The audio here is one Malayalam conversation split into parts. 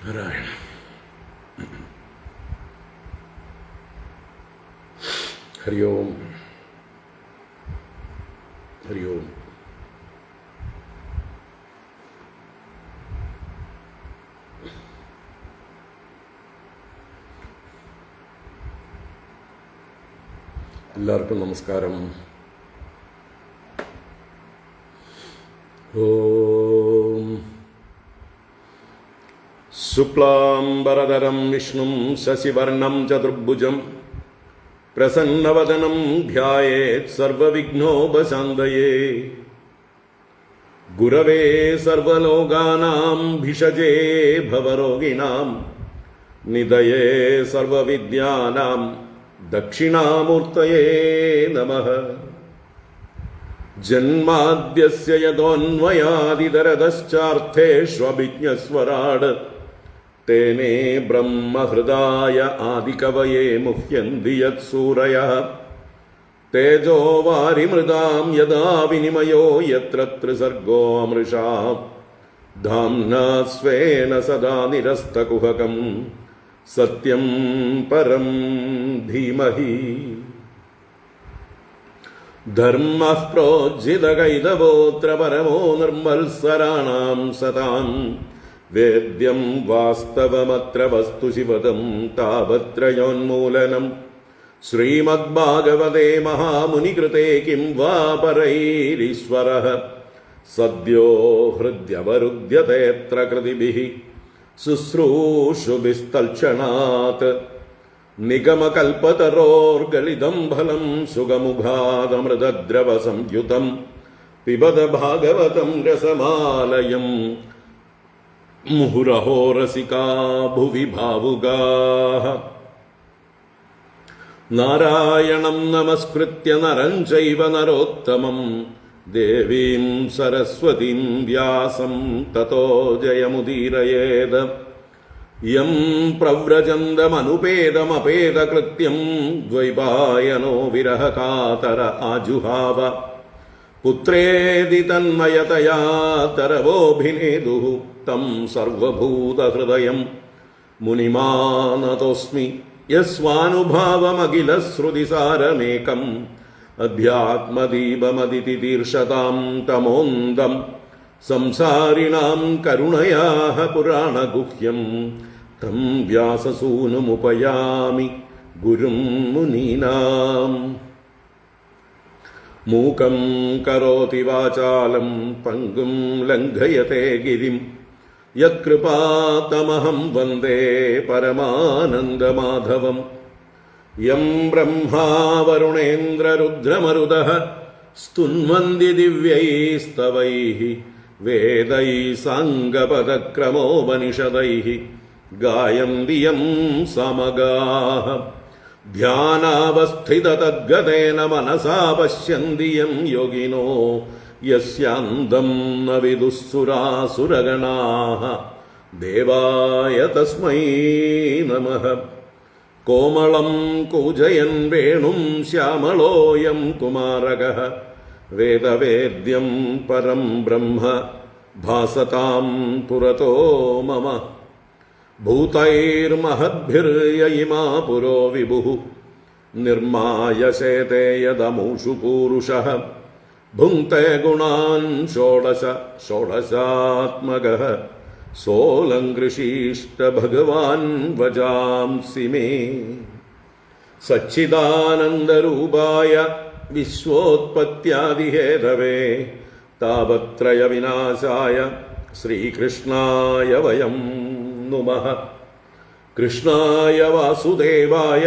നാരായണ. ഹരി ഓം. ഹരി ഓം. എല്ലാവർക്കും നമസ്കാരം. ഓം ശുക്ലാംബരധരം വിഷ്ണും ശശിവർണം ചതുർഭുജം പ്രസന്നവദനം ധ്യായേത് സർവവിഘ്നോപശാന്തയേ. ഗുരവേ സർവലോകാനാം ഭിഷജേ ഭവരോഗിണാം നിധയേ സർവവിദ്യാനാം ദക്ഷിണാമൂർത്തയേ നമഃ. ജന്മാദ്യസ്യ യതോന്വയാദിതരതശ്ചാർത്ഥേഷ്വഭിജ്ഞസ്വരാട് തേനേ ബ്രഹ്മഹൃദായ ആദികവയേ മുഹ്യന്തി യത്സൂരയഃ. തേജോ വാരിമൃതാം യദാ വിനിമയോ യത്ര ത്രിസർഗോ അമൃഷാ ധാംനാ സ്വേന സദാ നിരസ്തകുഹകം സത്യം പരം ധീമഹി. ധർമ്മഃ പ്രോജ്ജിതകൈതവോത്ര പരമോ നിർമ്മത്സരാണാം സതാം. വേദ്യം വാസ്തവമത്ര വസ്തു ശിവദം താപത്രയോന്മൂലനം. ശ്രീമദ്ഭാഗവതേ മഹാമുനികൃതേ കിം വാ പരൈരീശ്വരഃ. സദ്യോ ഹൃദ്യവരുദ്ധ്യതേത്ര കൃതിഭിഃ ശുശ്രൂഷുഭിസ്തൽക്ഷണാത്. നിഗമകൽപതരോർഗളിതം ഫലം സുഗമുഖാദമൃതദ്രവ സംയുതം പിബത ഭാഗവതം രസമാലയം. മുഹുരഹോ രസികാ ഭുവി ഭാവുകാഃ. നാരായണം നമസ്കൃത്യ നരം ചൈവ നരോത്തമം ദേവീം സരസ്വതീം വ്യാസം തതോ ജയമുദീരയേത്. യം പ്രവ്രജന്തമനുപേതമപേതകൃത്യം ദ്വൈപായനോ വിരഹകാതര ആജുഹാവ. പുത്രേതി തന്മയതയാ തരവോഭിനേദുഃ തം സർവഭൂതഹൃദയം മുനിമാനതോസ്മി. യസ്വാനുഭാവമഖിലശ്രുതിസാരമേകം അധ്യാത്മദീപമദിതിതീർഷതാം തമോന്തം. സംസാരിണാം കരുണയാഃ പുരാണഗുഹ്യം തം വ്യാസസൂനുമുപയാമി ഗുരും മുനീനാം. മൂകം കരോതി വാചാലം പങ്കും ലംഘയത്തെ ഗിരിം. യത്കൃപാതമഹം വന്ദേ പരമാനന്ദമാധവം. യം ബ്രഹ്മാ വരുണേന്ദ്രരുദ്രമരുതഃ സ്തുന്വന്തി ദിവ്യൈസ്തവൈഃ. വേദൈഃ സാംഗപദക്രമോപനിഷദൈഃ ഗായന്തി യം സമഗാഃ. ധ്യാനാവസ്ഥിതതദ്ഗതേന മനസാ പശ്യന്തി യം യോഗിനോ യസ്യാന്തം ന വിദുഃസുരാസുരഗണാഃ. ദേവായ തസ്മൈ നമഃ. കോമളം കൂജയൻ വേണും ശ്യാമളോയം കുമാരകഃ. വേദവേദ്യം പരം ബ്രഹ്മ ഭാസതാം പുരതോ മമ. ഭൂതൈർമഹദ്ഭിർയ ഇമാ പുരോ വിഭുഃ നിർമായശേതേ യദമൂഷു പൂരുഷഃ. ഭുങ്ക്തേ ഗുണാൻ ഷോഡശ ഷോഡശാത്മകഃ. സോലങ്കൃഷീഷ്ട ഭഗവാൻ വജാംസി മേ. സച്ചിദാനന്ദരൂപായ വിശ്വോത്പത്യാദിഹേതവേ താപത്രയ വിനാശായ ശ്രീകൃഷ്ണായ വയം നുമഃ. കൃഷ്ണായ വാസുദേവായ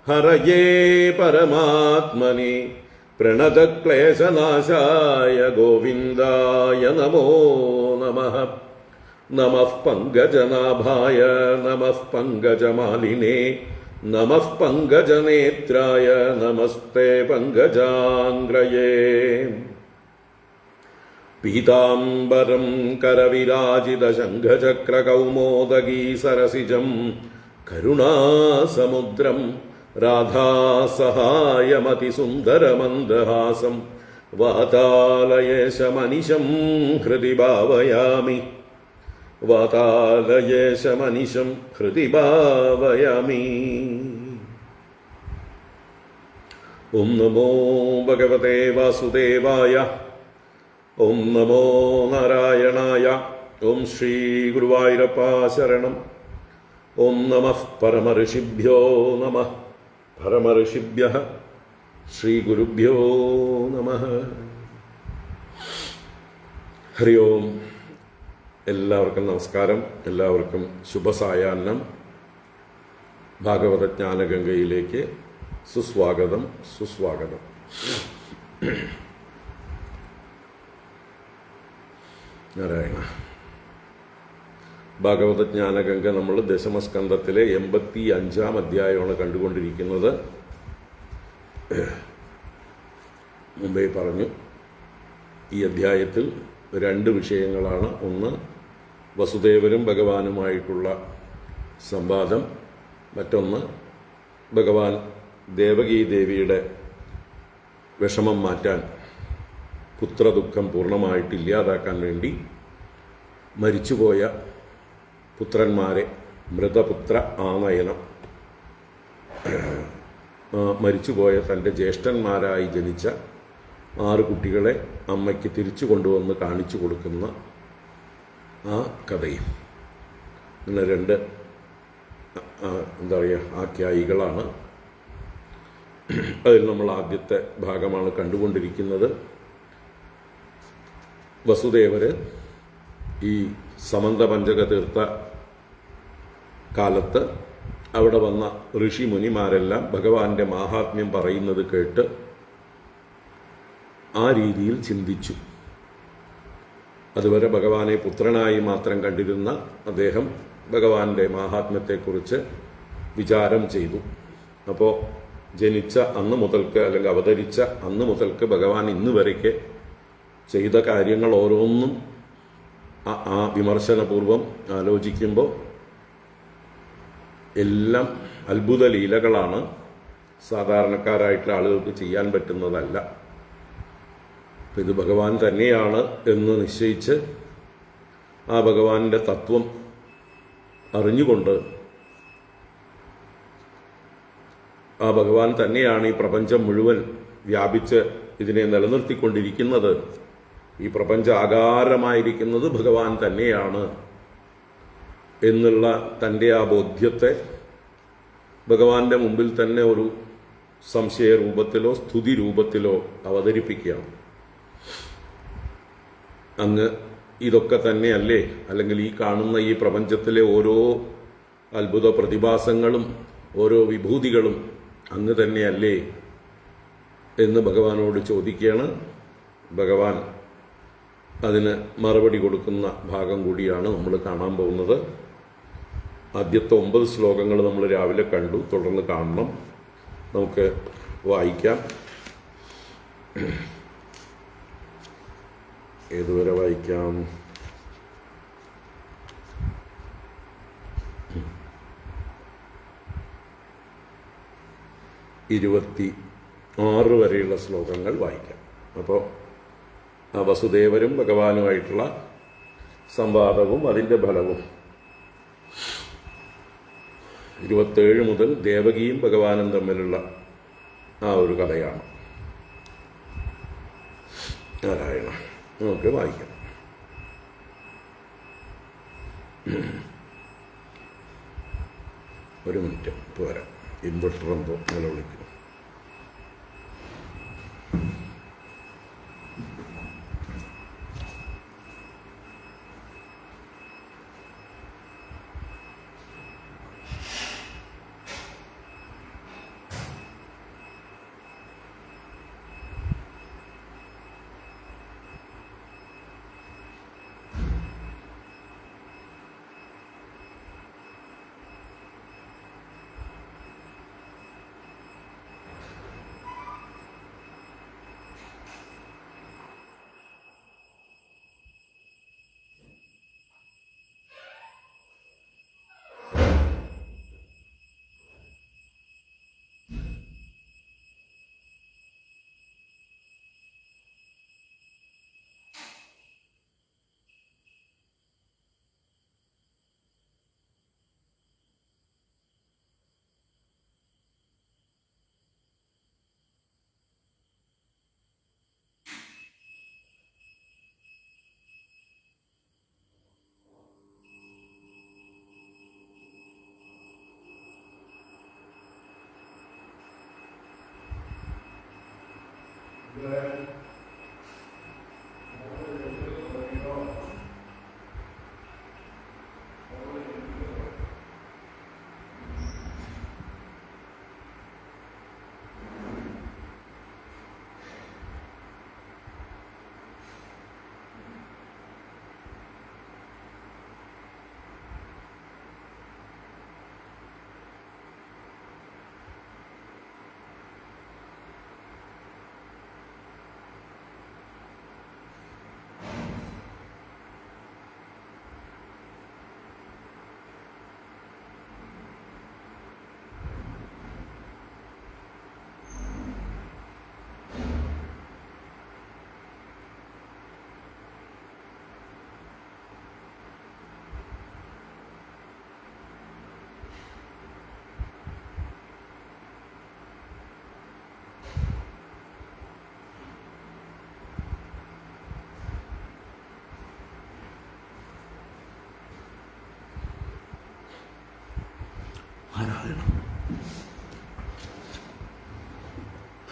ഹരയേ പരമാത്മനി പ്രണതക്ലേശനാശായ ഗോവിന്ദായ നമോ നമഃ. നമഃ പങ്കജനാഭായ നമഃ പങ്കജമാലിനേ നമഃ പങ്കജനേത്രായ നമസ്തേ പങ്കജാംഗ്രയേ. പീതാംബരം കരവിരാജിതശംഖചക്രകൗമോദഗീ സരസിജം കരുണാസമുദ്രം രാധാസഹായമതിസുന്ദരമന്ദഹാസം വാതാലയേശമനിശം ഹൃദി ഭാവയാമി. വാതാലയേശമനിശം ഹൃദി ഭാവയാമി. ഓം നമോ ഭഗവതേ വാസുദേവായ. ഓം നമോ നാരായണായ. ഓം ശ്രീ ഗുരുവായൂരപ്പ ശരണം. ഓം നമഃ പരമഋഷിഭ്യോ നമഃ. പരമഋഷിഭ്യഃ ശ്രീ ഗുരുഭ്യോ നമഃ. ഹരി ഓം. എല്ലാവർക്കും നമസ്കാരം. എല്ലാവർക്കും ശുഭസായാഹ്നം. ഭാഗവത ജ്ഞാനഗംഗയിലേക്ക് സുസ്വാഗതം, സുസ്വാഗതം. നാരായണ. ഭാഗവത ജ്ഞാനഗംഗ നമ്മൾ ദശമസ്കന്ധത്തിലെ 85-ാം അധ്യായമാണ് കണ്ടുകൊണ്ടിരിക്കുന്നത്. മുമ്പേ പറഞ്ഞു, ഈ അധ്യായത്തിൽ 2 വിഷയങ്ങളാണ്. ഒന്ന്, വസുദേവരും ഭഗവാനുമായിട്ടുള്ള സംവാദം. മറ്റൊന്ന്, ഭഗവാൻ ദേവകീദേവിയുടെ വിഷമം മാറ്റാൻ, പുത്രദുഃഖം പൂർണ്ണമായിട്ട് ഇല്ലാതാക്കാൻ വേണ്ടി മരിച്ചുപോയ പുത്രന്മാരെ, മൃതപുത്ര ആനയനം, മരിച്ചുപോയ തൻ്റെ ജ്യേഷ്ഠന്മാരായി ജനിച്ച 6 കുട്ടികളെ അമ്മയ്ക്ക് തിരിച്ചു കൊണ്ടുവന്ന് കാണിച്ചു കൊടുക്കുന്ന ആ കഥയും. ഇങ്ങനെ 2 ആഖ്യായികളാണ്. അതിൽ നമ്മൾ ആദ്യത്തെ ഭാഗമാണ് കണ്ടുകൊണ്ടിരിക്കുന്നത്. വസുദേവര് ഈ സമന്ത പഞ്ചക തീർത്ഥ കാലത്ത് അവിടെ വന്ന ഋഷി മുനിമാരെല്ലാം ഭഗവാന്റെ മാഹാത്മ്യം പറയുന്നത് കേട്ട് ആ രീതിയിൽ ചിന്തിച്ചു. അതുവരെ ഭഗവാനെ പുത്രനായി മാത്രം കണ്ടിരുന്ന അദ്ദേഹം ഭഗവാന്റെ മാഹാത്മ്യത്തെക്കുറിച്ച് വിചാരം ചെയ്തു. അപ്പോൾ ജനിച്ച അന്ന് മുതൽക്ക്, അല്ലെങ്കിൽ അവതരിച്ച അന്ന് മുതൽക്ക് ഭഗവാൻ ഇന്ന് വരയ്ക്ക് ചെയ്ത കാര്യങ്ങൾ ഓരോന്നും ആ വിമർശനപൂർവം ആലോചിക്കുമ്പോൾ എല്ലാം അത്ഭുത ലീലകളാണ്. സാധാരണക്കാരായിട്ടുള്ള ആളുകൾക്ക് ചെയ്യാൻ പറ്റുന്നതല്ല. ഇത് ഭഗവാൻ തന്നെയാണ് എന്ന് നിശ്ചയിച്ച് ആ ഭഗവാന്റെ തത്വം അറിഞ്ഞുകൊണ്ട് ആ ഭഗവാൻ തന്നെയാണ് ഈ പ്രപഞ്ചം മുഴുവൻ വ്യാപിച്ച് ഇതിനെ നിലനിർത്തിക്കൊണ്ടിരിക്കുന്നത്, ഈ പ്രപഞ്ച ആകാരമായിരിക്കുന്നത് ഭഗവാൻ തന്നെയാണ് എന്നുള്ള തൻ്റെ ആ ബോധ്യത്തെ ഭഗവാന്റെ മുമ്പിൽ തന്നെ ഒരു സംശയ രൂപത്തിലോ സ്തുതി രൂപത്തിലോ അവതരിപ്പിക്കുകയാണ്. അങ്ങ് ഇതൊക്കെ തന്നെയല്ലേ, അല്ലെങ്കിൽ ഈ കാണുന്ന ഈ പ്രപഞ്ചത്തിലെ ഓരോ അത്ഭുത പ്രതിഭാസങ്ങളും ഓരോ വിഭൂതികളും അങ്ങ് തന്നെയല്ലേ എന്ന് ഭഗവാനോട് ചോദിക്കുകയാണ്. ഭഗവാൻ അതിന് മറുപടി കൊടുക്കുന്ന ഭാഗം കൂടിയാണ് നമ്മൾ കാണാൻ പോകുന്നത്. ആദ്യത്തെ 9 ശ്ലോകങ്ങൾ നമ്മൾ രാവിലെ കണ്ടു, തുടർന്ന് കാണണം. നമുക്ക് വായിക്കാം. ഏതുവരെ വായിക്കാം? 26 വരെയുള്ള ശ്ലോകങ്ങൾ വായിക്കാം. അപ്പോൾ ആ വസുദേവരും ഭഗവാനുമായിട്ടുള്ള സംവാദവും അതിൻ്റെ ഫലവും 27 മുതൽ ദേവകിയും ഭഗവാനും തമ്മിലുള്ള ആ ഒരു കഥയാണ്. നാരായണ. നമുക്ക് വായിക്കാം. ഒരു മിനിറ്റ് പോരാ, ഇൻവെർട്ടർ എന്തോ നിലവിളിക്കുന്നു.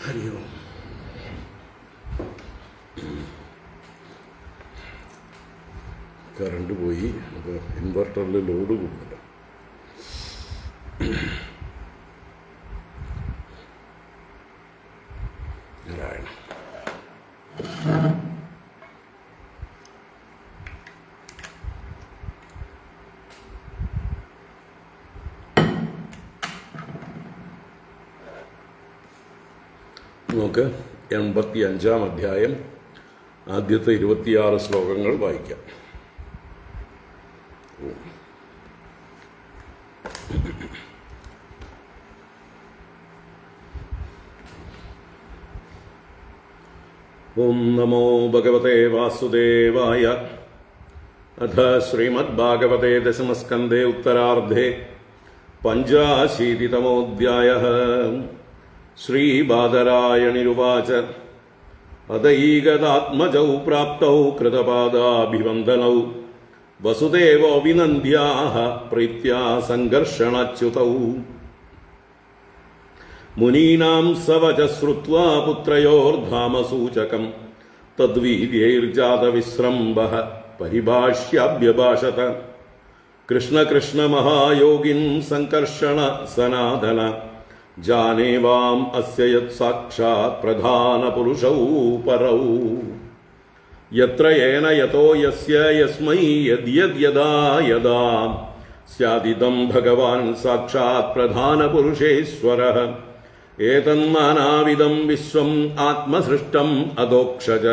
ഹരി ഓം. കറണ്ട് പോയി. അപ്പോൾ ഇൻവെർട്ടറിൽ ലോഡ് കൂടുതലാണ്. നാരായണ. നമുക്ക് 85-ാം അധ്യായം ആദ്യത്തെ 26 ശ്ലോകങ്ങൾ വായിക്കാം. ഓം നമോ ഭഗവതേ വാസുദേവായ. അഥ ശ്രീമദ്ഭാഗവതേ ദശമസ്കന്ധേ ഉത്തരാർദ്ധേ പഞ്ചാശീതിതമോऽധ്യായः. ശ്രീബാദരായണിരുവാച. അദൈകദാത്മജൗ പ്രാപ്തൗ കൃതപാദാഭിവന്ദനൗ വസുദേവോऽഭിനന്ദ്യാः പ്രീത്യാ സംഘർഷണച്യുതൗ. മുനീനാം സവച ശ്രുത്വാ പുത്രയോർധാമസൂചകം തദ്വീര്യൈർജാതവിശ്രംഭഃ പരിഭാഷ്യാഭ്യഭാഷത. കൃഷ്ണ കൃഷ്ണ മഹായോഗിൻ സംകർഷണ സനാതന ജാനേവാം അസ്യ യത് സാക്ഷാത് പ്രധാനപുരുഷൗ പരൗ. യത്ര യേന യതോ യസ്യ യസ്മൈ യദ്യദ്യദാ യദാ സ്യാദിദം ഭഗവാൻ സാക്ഷാത് പ്രധാനപുരുഷേശ്വരഃ. ഏതന്നാനാവിധം വിശ്വം ആത്മസൃഷ്ടം അദോക്ഷജ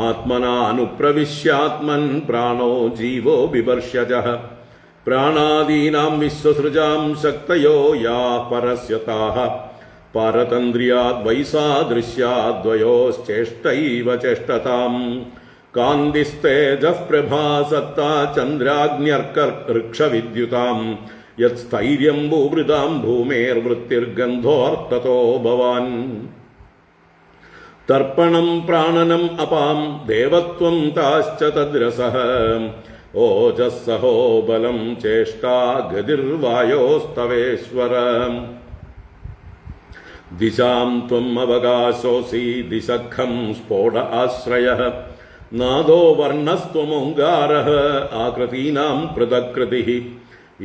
ആത്മനാനുപ്രവിശ്യാത്മൻ പ്രാണോ ജീവോ ബിഭർഷ്യജഃ. പ്രാണാദീനാം വിശ്വസൃജാം ശക്തയോ യാ പരസ്യതാഃ പാരതന്ത്രിയാദ് വൈസാദൃശ്യാദ്വയോശ്ചേഷ്ടൈവ ചേഷ്ടതാം. കാന്തിസ്തേജഃ പ്രഭാസത്താ ചന്ദ്രാഗ്ന്യർക്കർക്ഷവിദ്യുതാം യത് സ്ഥൈര്യം ഭൂഭൃതാം ഭൂമേർവൃത്തിർഗന്ധോർത്തതോ ഭവാൻ. തർപ്പണം പ്രാണനം അപാം ദേവത്വം താശ്ച തദ്രസഃ ഓജസ്സഹോ ബലം ചേഷ്ടാ ഗതിർവായോസ്തവേശ്വര. ദിശാം ത്വം അവകാശോസി ദിശഖം സ്ഫോട ആശ്രയഃ നാദോ വർണ്ണസ്ത്വമോങ്കാരഃ ആകൃതീനാം പൃഥക്കൃതിഃ.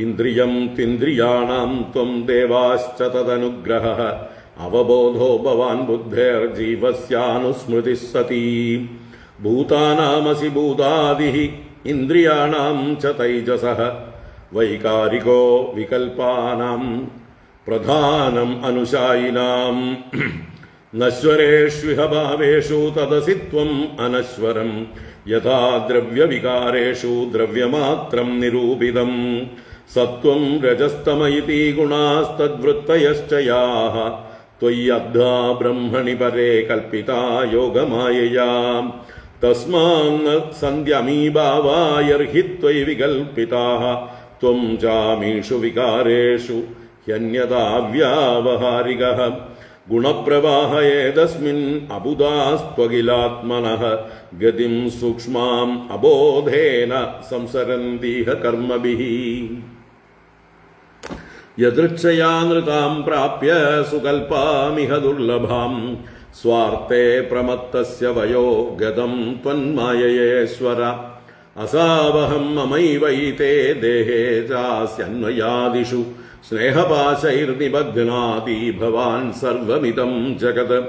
ഇന്ദ്രിയം തിന്ദ്രിയാണാം ത്വം ദേവാശ്ച തദനുഗ്രഹഃ അവബോധോ ഭവാൻ ബുദ്ധേർജീവസ്യാനുസ്മൃതിഃ സതി. ഭൂതാനാമസി ഭൂതാദിഃ ഇന്ദ്രിയാണാം ച തൈജസഃ വൈകാരികോ വികൽപാനാം പ്രധാനം അനുശായിനാം. നശ്വരേഷ്വിഹ ഭാവേഷു തദസി ത്വം അനശ്വരം യഥാ ദ്രവ്യവികാരേഷു ദ്രവ്യമാത്രം നിരൂപിതം. സത്വം രജസ്തമ ഇതി ഗുണാസ്തദ്വൃത്തയശ്ച യാഃ ത്വയ്യദ്ധാ ബ്രഹ്മണി പരേ കൽപ്പിതാ യോഗമായയാ. തസ്മാന്ന സന്ധ്യമീഭാവായർഹി ത്വയി വികൽപ്പിതാഃ ത്വം ചാമീഷു വികാരേഷു ഹ്യന്യതാ വ്യാവഹാരികഃ. ഗുണപ്രവാഹയേതസ്മിൻ അബുധാസ്ത്വഖിലാത്മനഃ ഗതിം സൂക്ഷ്മാം അബോധേന സംസരന്തീഹ കർമ്മഭിഃ. യദൃച്ഛയാ നൃതാം പ്രാപ്യ സുകൽപാമിഹ ദുർലഭാം സ്വാർത്ഥേ പ്രമത്തസ്യ വയോ ഗതം ത്വന്മായയേശ്വര. അസാവഹം മമൈവൈതേ ദേഹേ ചാസ്യന്വയാദിഷു സ്നേഹപാശൈർനിബധ്നാതി ഭവാൻ സർവമിദം ജഗത്.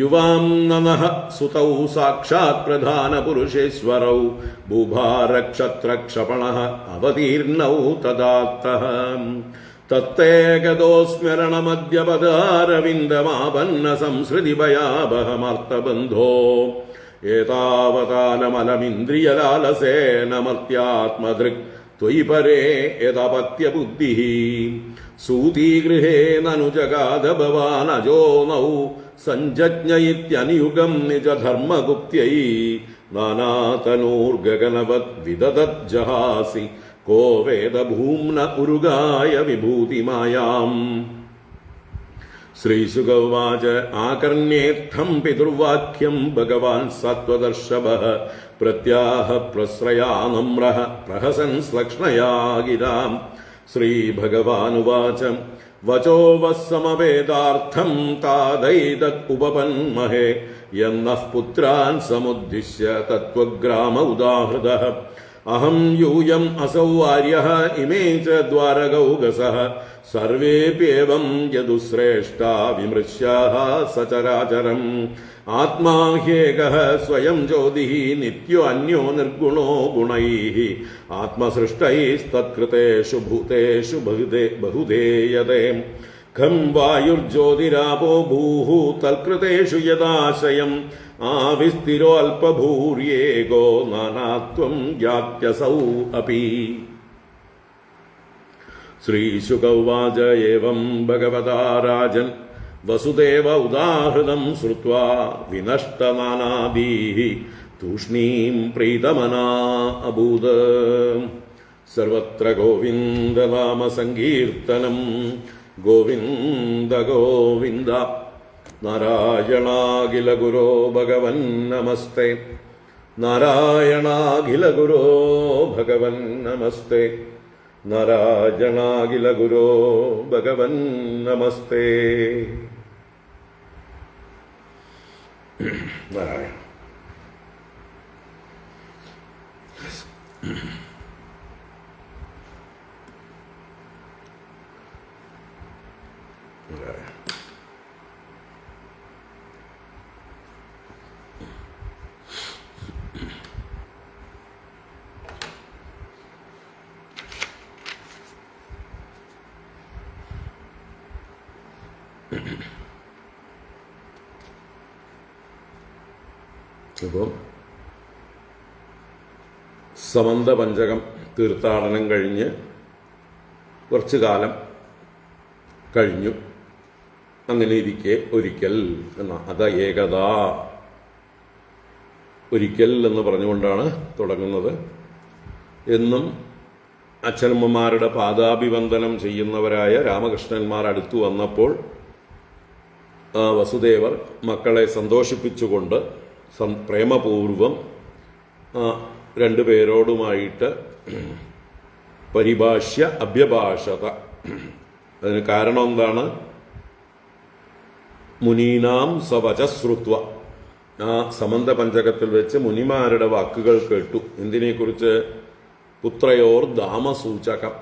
യുവാം നനഃ സുതൗ സാക്ഷാത് പ്രധാനപുരുഷേശ്വരൗ ഭൂഭാരക്ഷത്രക്ഷപണഃ അവതീർണൗ തദാത്തഃ. തത്തേ ഗതോസ്മരണമദ്യപദാരവിന്ദമാപന്ന സംസൃതി ഭയാവഹമർത്ഥബന്ധോ. ഏതാവതാനമലമിന്ദ്രിയലാലസേന മർത്യാത്മദൃക് ത്വയി പരേ യദപത്യബുദ്ധിഃ. സൂതീഗൃഹേ നനു ജഗാദ ഭവാനജോ നൗ സഞ്ജജ്ഞ ഇത്യനുയുഗം നിജധർമ്മഗുപ്ത്യൈ. നാനാതനൂർഗഗനവത് വിദദത് ജഹാസി കോ വേദഭൂമ്ന ഉരുഗായ വിഭൂതിമായാം. ശ്രീശുകവാച. ആകർണ്യേത്ഥം പിതൃവാക്യം ഭഗവാൻ സത്വദർശഭഃ പ്രത്യാഹ പ്രശ്രയാനമ്രഃ പ്രഹസൻ ശ്ലക്ഷ്ണയാ ഗിരാം. ശ്രീഭഗവാനുവാച. വചോ വസ്സമവേദാർത്ഥം താദൈതത് ഉപപന്മഹേ യന്നഃ പുത്രാൻ സമുദ്ദിശ്യ തത്വഗ്രാമ ഉദാഹൃതഃ അഹം യൂയം അസൗ ആര്യഃ ഇമേ ച ദ്വാരകൗകസഃ സർവേപ്യേവം യദുശ്രേഷ്ഠാ വിമൃശ്യാഃ സചരാചരം ആത്മാ ഹ്യേകഃ സ്വയം ജ്യോതിഃ നിത്യോ അന്യോ നിർഗുണോ ഗുണൈഃ ആത്മസൃഷ്ടൈസ്തത്കൃതേഷു ഭൂതേഷു ബഹുധേയതേ ഖം വായുർജ്യോതിരാപോ ഭൂഃ തൽകൃതേഷു യദാശയം ആവിസ്ഥിരോ അല്പഭൂര്യേകോ നാനാത്വം യാത്യസൗ അപി. ശ്രീശുക ഉവാച ഏവം ഭഗവതാ രാജൻ വസുദേവ ഉദാഹൃതം ശ്രുത്വാ വിനഷ്ടനാനാദീഃ തൂഷ്ണീം പ്രീതമനാ അഭൂത്. സർവത്ര ഗോവിന്ദനാമ സങ്കീർത്തനം ഗോവിന്ദ ഗോവിന്ദ. നാരായണാഖില ഗുരോ ഭഗവൻ നമസ്തേ. നാരായണാഖില ഗുരോ ഭഗവൻ നമസ്തേ. നാരായണാഖില ഗുരോ ഭഗവൻ നമസ്തേ. നാരായണ. അപ്പോൾ സമന്ത പഞ്ചകം തീർത്ഥാടനം കഴിഞ്ഞ് കുറച്ചു കാലം കഴിഞ്ഞു. അങ്ങനെ ഇരിക്കെ ഒരിക്കൽ അത ഏകത, ഒരിക്കൽ എന്ന് പറഞ്ഞുകൊണ്ടാണ് തുടങ്ങുന്നത്. എന്നും അച്ഛനമ്മമാരുടെ പാദാഭിവന്ദനം ചെയ്യുന്നവരായ രാമകൃഷ്ണന്മാർ അടുത്തു വന്നപ്പോൾ വസുദേവർ മക്കളെ സന്തോഷിപ്പിച്ചുകൊണ്ട് പ്രേമപൂർവം രണ്ടുപേരോടുമായിട്ട് പരിഭാഷ്യ അഭ്യഭാഷത. അതിന് കാരണം എന്താണ്? മുനീനാം സവചശ്രുത്വ. ആ സമന്ത പഞ്ചകത്തിൽ വെച്ച് മുനിമാരുടെ വാക്കുകൾ കേട്ടു. എന്തിനെക്കുറിച്ച്? പുത്രയോർ ധാമസൂചകം,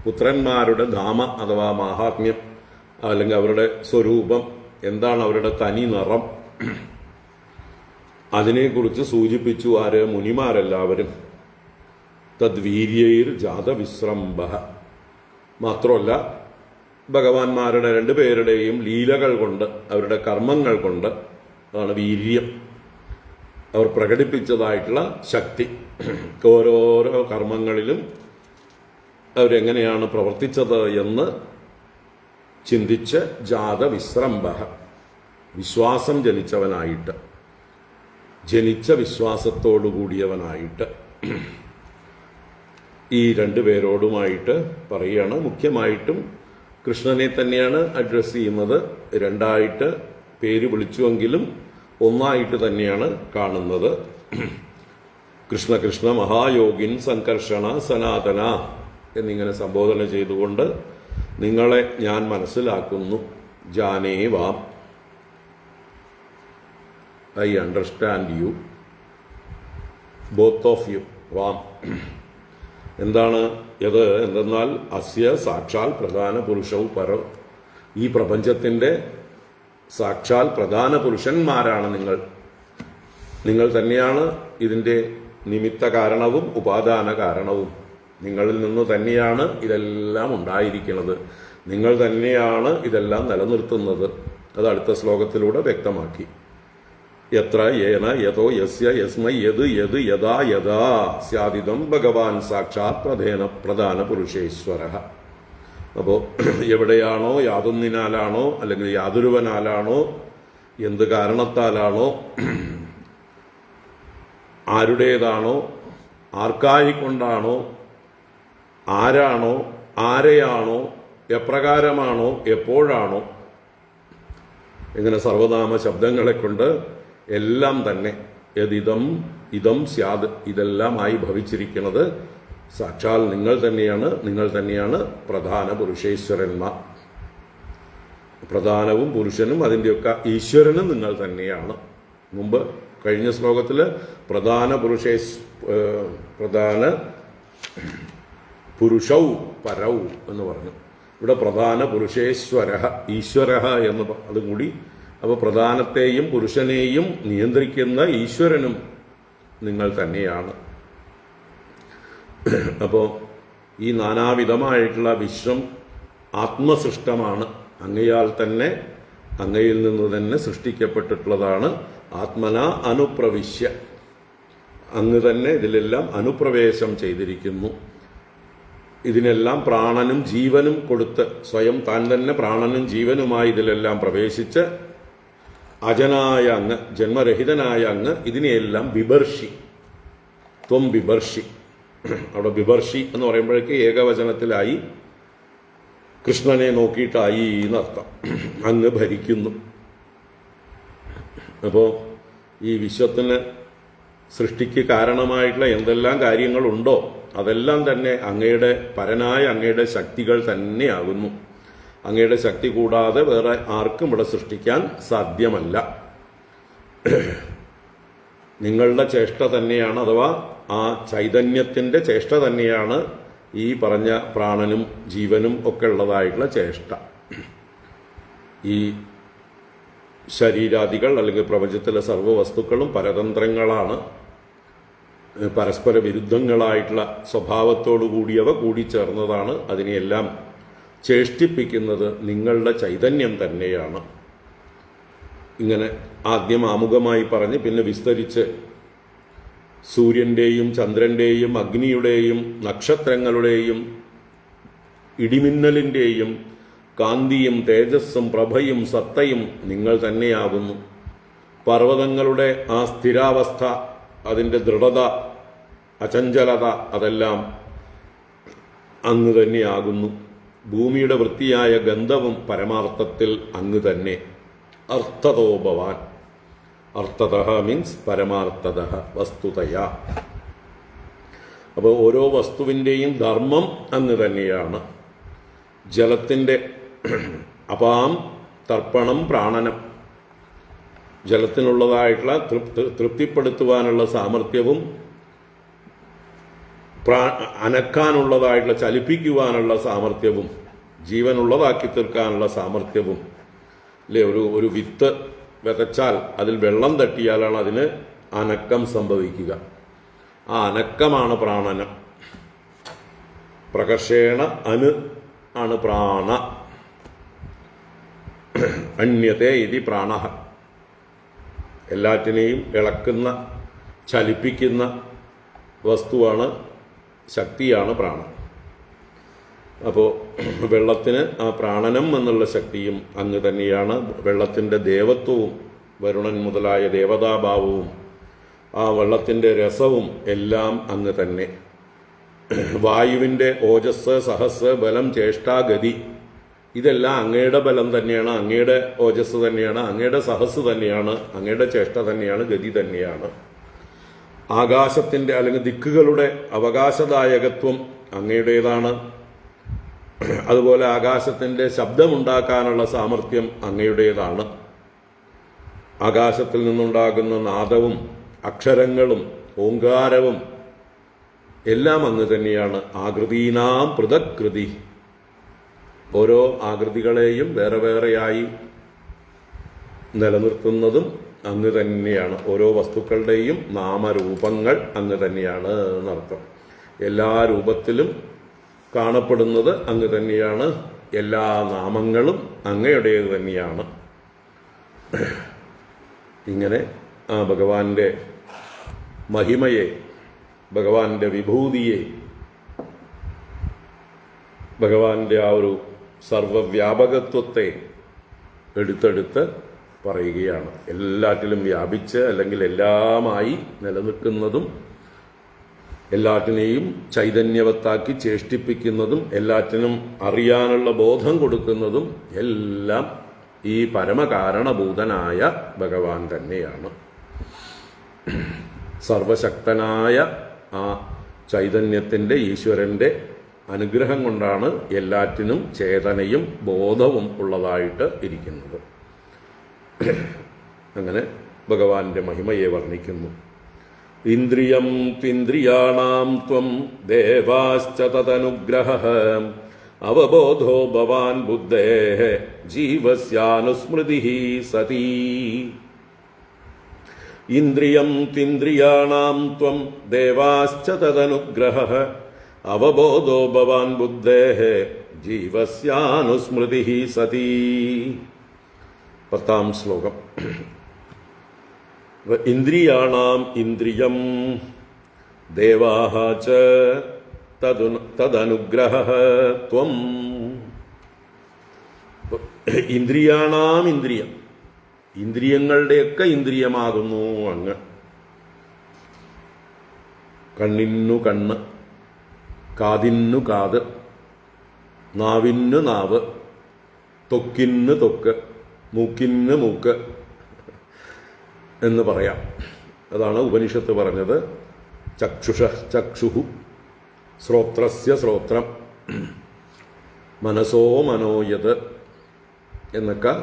പുത്രന്മാരുടെ ധാമ അഥവാ മാഹാത്മ്യം, അല്ലെങ്കിൽ അവരുടെ സ്വരൂപം എന്താണ്, അവരുടെ തനി നിറം, അതിനെക്കുറിച്ച് സൂചിപ്പിച്ചു. ആര്? മുനിമാരെല്ലാവരും. തദ്വീര്യൈർ ജാതവിശ്രംഭ. മാത്രമല്ല ഭഗവാന്മാരുടെ രണ്ടുപേരുടെയും ലീലകൾ കൊണ്ട്, അവരുടെ കർമ്മങ്ങൾ കൊണ്ട് അതാണ് വീര്യം, അവർ പ്രകടിപ്പിച്ചതായിട്ടുള്ള ശക്തി. ഓരോരോ കർമ്മങ്ങളിലും അവരെങ്ങനെയാണ് പ്രവർത്തിച്ചത് എന്ന് ചിന്തിച്ച് ജാതവിശ്രംഭ, വിശ്വാസം ജനിച്ചവനായിട്ട്, ജനിച്ച വിശ്വാസത്തോടു കൂടിയവനായിട്ട് ഈ രണ്ടുപേരോടുമായിട്ട് പറയുകയാണ്. മുഖ്യമായിട്ടും കൃഷ്ണനെ തന്നെയാണ് അഡ്രസ്സ് ചെയ്യുന്നത്. രണ്ടായിട്ട് പേര് വിളിച്ചുവെങ്കിലും ഒന്നായിട്ട് തന്നെയാണ് കാണുന്നത്. കൃഷ്ണ കൃഷ്ണ മഹായോഗിൻ സംകർഷണ സനാതന എന്നിങ്ങനെ സംബോധന ചെയ്തുകൊണ്ട് നിങ്ങളെ ഞാൻ മനസ്സിലാക്കുന്നു. ജാനേ വാം, I understand you, both of you. വാം എന്താണ് ഇത്? എന്തെന്നാൽ അസ്യ സാക്ഷാൽ പ്രധാന പുരുഷവും പരം. ഈ പ്രപഞ്ചത്തിൻ്റെ സാക്ഷാൽ പ്രധാന പുരുഷന്മാരാണ് നിങ്ങൾ. നിങ്ങൾ തന്നെയാണ് ഇതിൻ്റെ നിമിത്ത കാരണവും ഉപാദാന കാരണവും. നിങ്ങളിൽ നിന്ന് തന്നെയാണ് ഇതെല്ലാം ഉണ്ടായിരിക്കുന്നത്. നിങ്ങൾ തന്നെയാണ് ഇതെല്ലാം നിലനിർത്തുന്നത്. അത് അടുത്ത ശ്ലോകത്തിലൂടെ വ്യക്തമാക്കി. യത്ര യേന യതോ യസ്യ യസ്മൈ യത് യത് യഥാ യഥാ സ്യാദിതം ഭഗവാൻ സാക്ഷാത് പ്രധാന പുരുഷേശ്വര. അപ്പോൾ എവിടെയാണോ, യാതൊന്നിനാലാണോ അല്ലെങ്കിൽ യാതൊരുവനാലാണോ, എന്ത് കാരണത്താലാണോ, ആരുടേതാണോ, ആർക്കായിക്കൊണ്ടാണോ, ആരാണോ, ആരെയാണോ, എപ്രകാരമാണോ, എപ്പോഴാണോ, ഇങ്ങനെ സർവനാമ ശബ്ദങ്ങളെ കൊണ്ട് എല്ലാം തന്നെ യദിതം ഇതം സ്യാദ്, ഇതെല്ലാമായി ഭവിച്ചിരിക്കുന്നത് സാക്ഷാൽ നിങ്ങൾ തന്നെയാണ്. നിങ്ങൾ തന്നെയാണ് പ്രധാന പുരുഷേശ്വരന്മാർ. പ്രധാനവും പുരുഷനും അതിൻ്റെയൊക്കെ ഈശ്വരനും നിങ്ങൾ തന്നെയാണ്. മുമ്പ് കഴിഞ്ഞ ശ്ലോകത്തിൽ പ്രധാന പുരുഷൗ പരൗ എന്ന് പറഞ്ഞു. ഇവിടെ പ്രധാന പുരുഷേശ്വര ഈശ്വര എന്ന് അതും കൂടി. അപ്പോൾ പ്രധാനത്തെയും പുരുഷനെയും നിയന്ത്രിക്കുന്ന ഈശ്വരനും നിങ്ങൾ തന്നെയാണ്. അപ്പോൾ ഈ നാനാവിധമായിട്ടുള്ള വിശ്വം ആത്മസൃഷ്ടമാണ്. അങ്ങയാൽ തന്നെ, അങ്ങയിൽ നിന്ന് തന്നെ സൃഷ്ടിക്കപ്പെട്ടിട്ടുള്ളതാണ്. ആത്മന അനുപ്രവിശ്യ, അങ്ങ് തന്നെ ഇതിലെല്ലാം അനുപ്രവേശം ചെയ്തിരിക്കുന്നു. ഇതിനെല്ലാം പ്രാണനും ജീവനും കൊടുത്ത് സ്വയം താൻ തന്നെ പ്രാണനും ജീവനുമായി ഇതിലെല്ലാം പ്രവേശിച്ച് അജനായ അങ്ങ്, ജന്മരഹിതനായ അങ്ങ് ഇതിനെയെല്ലാം ബിബർഷി, ത്വം ബിബർഷി. അവിടെ ബിബർഷി എന്ന് പറയുമ്പോഴേക്ക് ഏകവചനത്തിലായി, കൃഷ്ണനെ നോക്കിയിട്ടായി എന്നർത്ഥം. അങ്ങ് ഭരിക്കുന്നു. അപ്പോൾ ഈ വിശ്വത്തിന് സൃഷ്ടിക്ക് കാരണമായിട്ടുള്ള എന്തെല്ലാം കാര്യങ്ങളുണ്ടോ അതെല്ലാം തന്നെ അങ്ങയുടെ പരനായ അങ്ങയുടെ ശക്തികൾ തന്നെയാകുന്നു. അങ്ങയുടെ ശക്തി കൂടാതെ വേറെ ആർക്കും ഇവിടെ സൃഷ്ടിക്കാൻ സാധ്യമല്ല. നിങ്ങളുടെ ചേഷ്ട തന്നെയാണ്, അഥവാ ആ ചൈതന്യത്തിൻ്റെ ചേഷ്ട തന്നെയാണ് ഈ പറഞ്ഞ പ്രാണനും ജീവനും ഒക്കെ ഉള്ളതായിട്ടുള്ള ചേഷ്ട. ഈ ശരീരാദികൾ അല്ലെങ്കിൽ പ്രപഞ്ചത്തിലെ സർവ്വ വസ്തുക്കളും പരതന്ത്രങ്ങളാണ്. പരസ്പര വിരുദ്ധങ്ങളായിട്ടുള്ള സ്വഭാവത്തോടു കൂടിയവ കൂടിച്ചേർന്നതാണ്. അതിനെയെല്ലാം ചേഷ്ടിപ്പിക്കുന്നത് നിങ്ങളുടെ ചൈതന്യം തന്നെയാണ്. ഇങ്ങനെ ആദ്യം ആമുഖമായി പറഞ്ഞ് പിന്നെ വിസ്തരിച്ച് സൂര്യൻ്റെയും ചന്ദ്രൻ്റെയും അഗ്നിയുടെയും നക്ഷത്രങ്ങളുടെയും ഇടിമിന്നലിൻ്റെയും കാന്തിയും തേജസ്സും പ്രഭയും സത്തയും നിങ്ങൾ തന്നെയാകുന്നു. പർവ്വതങ്ങളുടെ ആ സ്ഥിരാവസ്ഥ, അതിൻ്റെ ദൃഢത, അചഞ്ചലത, അതെല്ലാം അങ്ങ് തന്നെയാകുന്നു. ഭൂമിയുടെ വൃത്തിയായ ഗന്ധവും പരമാർത്ഥത്തിൽ അങ്ങ് തന്നെ. അർത്ഥതോ ഭവാൻ, അർത്ഥതഃ മീൻസ് പരമാർത്ഥതഃ വസ്തുതയാ. അപ്പോൾ ഓരോ വസ്തുവിൻ്റെയും ധർമ്മം അങ്ങ് തന്നെയാണ്. ജലത്തിൻ്റെ അപാം തർപ്പണം പ്രാണനം, ജലത്തിനുള്ളതായിട്ടുള്ള തൃപ്തിപ്പെടുത്തുവാനുള്ള സാമർഥ്യവും അനക്കാനുള്ളതായിട്ടുള്ള ചലിപ്പിക്കുവാനുള്ള സാമർഥ്യവും ജീവനുള്ളതാക്കി തീർക്കാനുള്ള സാമർഥ്യവും. അല്ലേ, ഒരു വിത്ത് വിതച്ചാൽ അതിൽ വെള്ളം തട്ടിയാലാണ് അതിന് അനക്കം സംഭവിക്കുക. ആ അനക്കമാണ് പ്രാണനം. പ്രകർഷേണ അനു ആണ് പ്രാണ. അന്യതേ ഇതി പ്രാണ. എല്ലാറ്റിനെയും ഇളക്കുന്ന ചലിപ്പിക്കുന്ന വസ്തുവാണ്, ശക്തിയാണ് പ്രാണൻ. അപ്പോൾ വെള്ളത്തിന് ആ പ്രാണനം എന്നുള്ള ശക്തിയും അങ്ങ് തന്നെയാണ്. വെള്ളത്തിൻ്റെ ദേവത്വവും വരുണൻ മുതലായ ദേവതാഭാവവും ആ വെള്ളത്തിൻ്റെ രസവും എല്ലാം അങ്ങ് തന്നെ. വായുവിൻ്റെ ഓജസ്, സഹസ്, ബലം, ചേഷ്ടാഗതി ഇതെല്ലാം അങ്ങയുടെ ബലം തന്നെയാണ്, അങ്ങയുടെ ഓജസ് തന്നെയാണ്, അങ്ങയുടെ സഹസ് തന്നെയാണ്, അങ്ങയുടെ ചേഷ്ട തന്നെയാണ്, ഗതി തന്നെയാണ്. ആകാശത്തിൻ്റെ അല്ലെങ്കിൽ ദിക്കുകളുടെ അവകാശദായകത്വം അങ്ങയുടേതാണ്. അതുപോലെ ആകാശത്തിൻ്റെ ശബ്ദമുണ്ടാക്കാനുള്ള സാമർഥ്യം അങ്ങയുടേതാണ്. ആകാശത്തിൽ നിന്നുണ്ടാകുന്ന നാദവും അക്ഷരങ്ങളും ഓങ്കാരവും എല്ലാം അങ്ങ് തന്നെയാണ്. ആകൃതീനാം പൃഥകൃതി, ഓരോ ആകൃതികളെയും വേറെ വേറെയായി നിലനിർത്തുന്നതും അങ്ങ് തന്നെയാണ്. ഓരോ വസ്തുക്കളുടെയും നാമരൂപങ്ങൾ അങ്ങ് തന്നെയാണ് എന്നർത്ഥം. എല്ലാ രൂപത്തിലും കാണപ്പെടുന്നത് അങ്ങ് തന്നെയാണ്. എല്ലാ നാമങ്ങളും അങ്ങയുടേത് തന്നെയാണ്. ഇങ്ങനെ ആ ഭഗവാന്റെ മഹിമയെ, ഭഗവാന്റെ വിഭൂതിയെ, ഭഗവാന്റെ ആ ഒരു സർവവ്യാപകത്വത്തെ എടുത്തെടുത്ത് പറയുകയാണ്. എല്ലാറ്റിലും വ്യാപിച്ച് അല്ലെങ്കിൽ എല്ലാമായി നിലനിൽക്കുന്നതും എല്ലാറ്റിനെയും ചൈതന്യവത്താക്കി ചേഷ്ടിപ്പിക്കുന്നതും എല്ലാറ്റിനും അറിയാനുള്ള ബോധം കൊടുക്കുന്നതും എല്ലാം ഈ പരമകാരണഭൂതനായ ഭഗവാൻ തന്നെയാണ്. സർവശക്തനായ ആ ചൈതന്യത്തിൻ്റെ, ഈശ്വരൻ്റെ അനുഗ്രഹം കൊണ്ടാണ് എല്ലാറ്റിനും ചേതനയും ബോധവും ഉള്ളതായിട്ട് ഇരിക്കുന്നത്. അങ്ങനെ ഭഗവാന്റെ മഹിമയെ വർണ്ണിക്കുന്നു. ഇന്ദ്രിയം ത്വിന്ദ്രിയാണാം ത്വം ദേവാശ്ച തദനുഗ്രഹഃ അവബോധോ ഭവാൻ ബുദ്ധേഃ ജീവസ്യാനുസ്മൃതിഃ സതി. ഇന്ദ്രിയം ത്വിന്ദ്രിയാണാം ത്വം ദേവാശ്ച തദനുഗ്രഹഃ അവബോധോ ഭവാൻ ബുദ്ധേഃ ജീവസ്യാനുസ്മൃതിഃ സതി. 10-ാം ശ്ലോകം. ഇന്ദ്രിയാണാം ഇന്ദ്രിയം ദേവാഃ ച തദനുഗ്രഹഃ ത്വം. ഇന്ദ്രിയാണാം ഇന്ദ്രിയം, ഇന്ദ്രിയങ്ങളുടെയൊക്കെ ഇന്ദ്രിയമാകുന്നു അങ്ങ്. കണ്ണിന്നു കണ്ണ്, കാതിന്നു കാത്, നാവിന്നു നാവ്, ത്വക്കിന്ന് ത്വക്ക്, മൂക്കിന്ന് മൂക്ക് എന്ന് പറയാം. അതാണ് ഉപനിഷത്ത് പറഞ്ഞത്. ചക്ഷുഷ ചക്ഷുഹു, ശ്രോത്രസ്യ ശ്രോത്രം, മനസോ മനോയത് എന്നൊക്കെ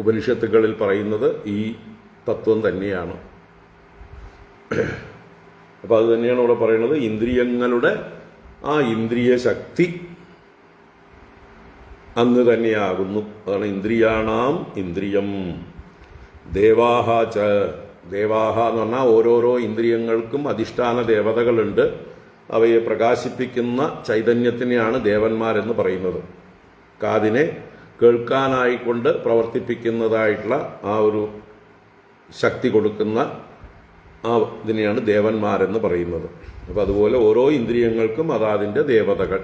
ഉപനിഷത്തുകളിൽ പറയുന്നത് ഈ തത്വം തന്നെയാണ്. അപ്പോൾ അത് തന്നെയാണ് ഇവിടെ പറയുന്നത്. ഇന്ദ്രിയങ്ങളുടെ ആ ഇന്ദ്രിയ ശക്തി അങ്ങ് തന്നെയാകുന്നു. അതാണ് ഇന്ദ്രിയാണാം ഇന്ദ്രിയം. ദേവാഹ ച, ദേവാഹ എന്ന് പറഞ്ഞാൽ ഓരോരോ ഇന്ദ്രിയങ്ങൾക്കും അധിഷ്ഠാന ദേവതകളുണ്ട്. അവയെ പ്രകാശിപ്പിക്കുന്ന ചൈതന്യത്തിനെയാണ് ദേവന്മാരെന്ന് പറയുന്നത്. കാതിനെ കേൾക്കാനായിക്കൊണ്ട് പ്രവർത്തിപ്പിക്കുന്നതായിട്ടുള്ള ആ ഒരു ശക്തി കൊടുക്കുന്ന ആ ഇതിനെയാണ് ദേവന്മാരെന്ന് പറയുന്നത്. അപ്പം അതുപോലെ ഓരോ ഇന്ദ്രിയങ്ങൾക്കും അതാതിൻ്റെ ദേവതകൾ.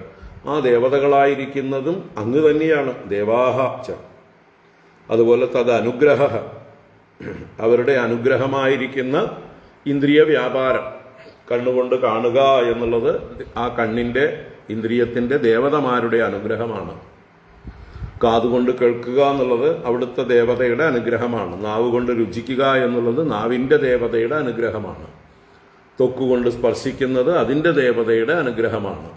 ആ ദേവതകളായിരിക്കുന്നതും അങ്ങ് തന്നെയാണ്. ദേവാഹ ച. അതുപോലെ തത് അനുഗ്രഹ, അവരുടെ അനുഗ്രഹമായിരിക്കുന്ന ഇന്ദ്രിയ വ്യാപാരം, കണ്ണുകൊണ്ട് കാണുക എന്നുള്ളത് ആ കണ്ണിൻ്റെ ഇന്ദ്രിയത്തിൻ്റെ ദേവതമാരുടെ അനുഗ്രഹമാണ്. കാതുകൊണ്ട് കേൾക്കുക എന്നുള്ളത് അവിടുത്തെ ദേവതയുടെ അനുഗ്രഹമാണ്. നാവ് കൊണ്ട് രുചിക്കുക എന്നുള്ളത് നാവിൻ്റെ ദേവതയുടെ അനുഗ്രഹമാണ്. ത്വക്കുകൊണ്ട് സ്പർശിക്കുന്നത് അതിൻ്റെ ദേവതയുടെ അനുഗ്രഹമാണ്.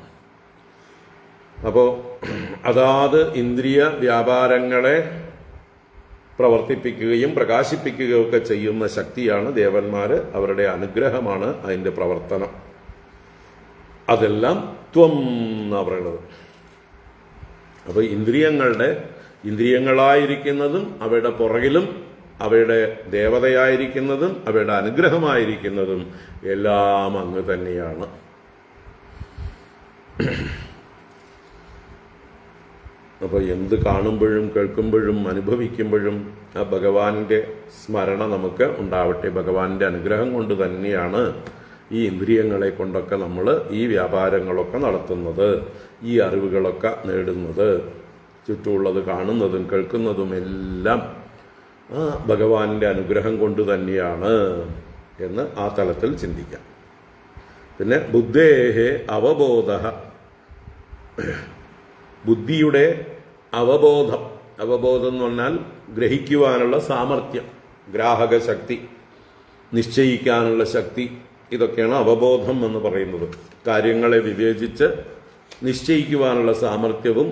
അപ്പോൾ അതാത് ഇന്ദ്രിയ വ്യാപാരങ്ങളെ പ്രവർത്തിപ്പിക്കുകയും പ്രകാശിപ്പിക്കുകയും ഒക്കെ ചെയ്യുന്ന ശക്തിയാണ് ദേവന്മാർ. അവരുടെ അനുഗ്രഹമാണ് അതിൻ്റെ പ്രവർത്തനം. അതെല്ലാം ത്വം എന്നാണ് പറയുന്നത്. അപ്പോൾ ഇന്ദ്രിയങ്ങളായിരിക്കുന്നതും അവയുടെ പുറകിലും അവയുടെ ദേവതയായിരിക്കുന്നതും അവയുടെ അനുഗ്രഹമായിരിക്കുന്നതും എല്ലാം അങ്ങ് തന്നെയാണ്. അപ്പോൾ എന്ത് കാണുമ്പോഴും കേൾക്കുമ്പോഴും അനുഭവിക്കുമ്പോഴും ആ ഭഗവാന്റെ സ്മരണ നമുക്ക് ഉണ്ടാവട്ടെ. ഭഗവാന്റെ അനുഗ്രഹം കൊണ്ട് തന്നെയാണ് ഈ ഇന്ദ്രിയങ്ങളെ കൊണ്ടൊക്കെ നമ്മൾ ഈ വ്യാപാരങ്ങളൊക്കെ നടത്തുന്നത്, ഈ അറിവുകളൊക്കെ നേടുന്നത്. ചുറ്റുമുള്ളത് കാണുന്നതും കേൾക്കുന്നതും എല്ലാം ആ ഭഗവാന്റെ അനുഗ്രഹം കൊണ്ട് തന്നെയാണ് എന്ന് ആ തലത്തിൽ ചിന്തിക്കാം. പിന്നെ ബുദ്ധേഹേ അവബോധ, ബുദ്ധിയുടെ അവബോധം. അവബോധം എന്ന് പറഞ്ഞാൽ ഗ്രഹിക്കുവാനുള്ള സാമർഥ്യം, ഗ്രാഹക ശക്തി, നിശ്ചയിക്കാനുള്ള ശക്തി. ഇതൊക്കെയാണ് അവബോധം എന്ന് പറയുന്നത്. കാര്യങ്ങളെ വിവേചിച്ച് നിശ്ചയിക്കുവാനുള്ള സാമർഥ്യവും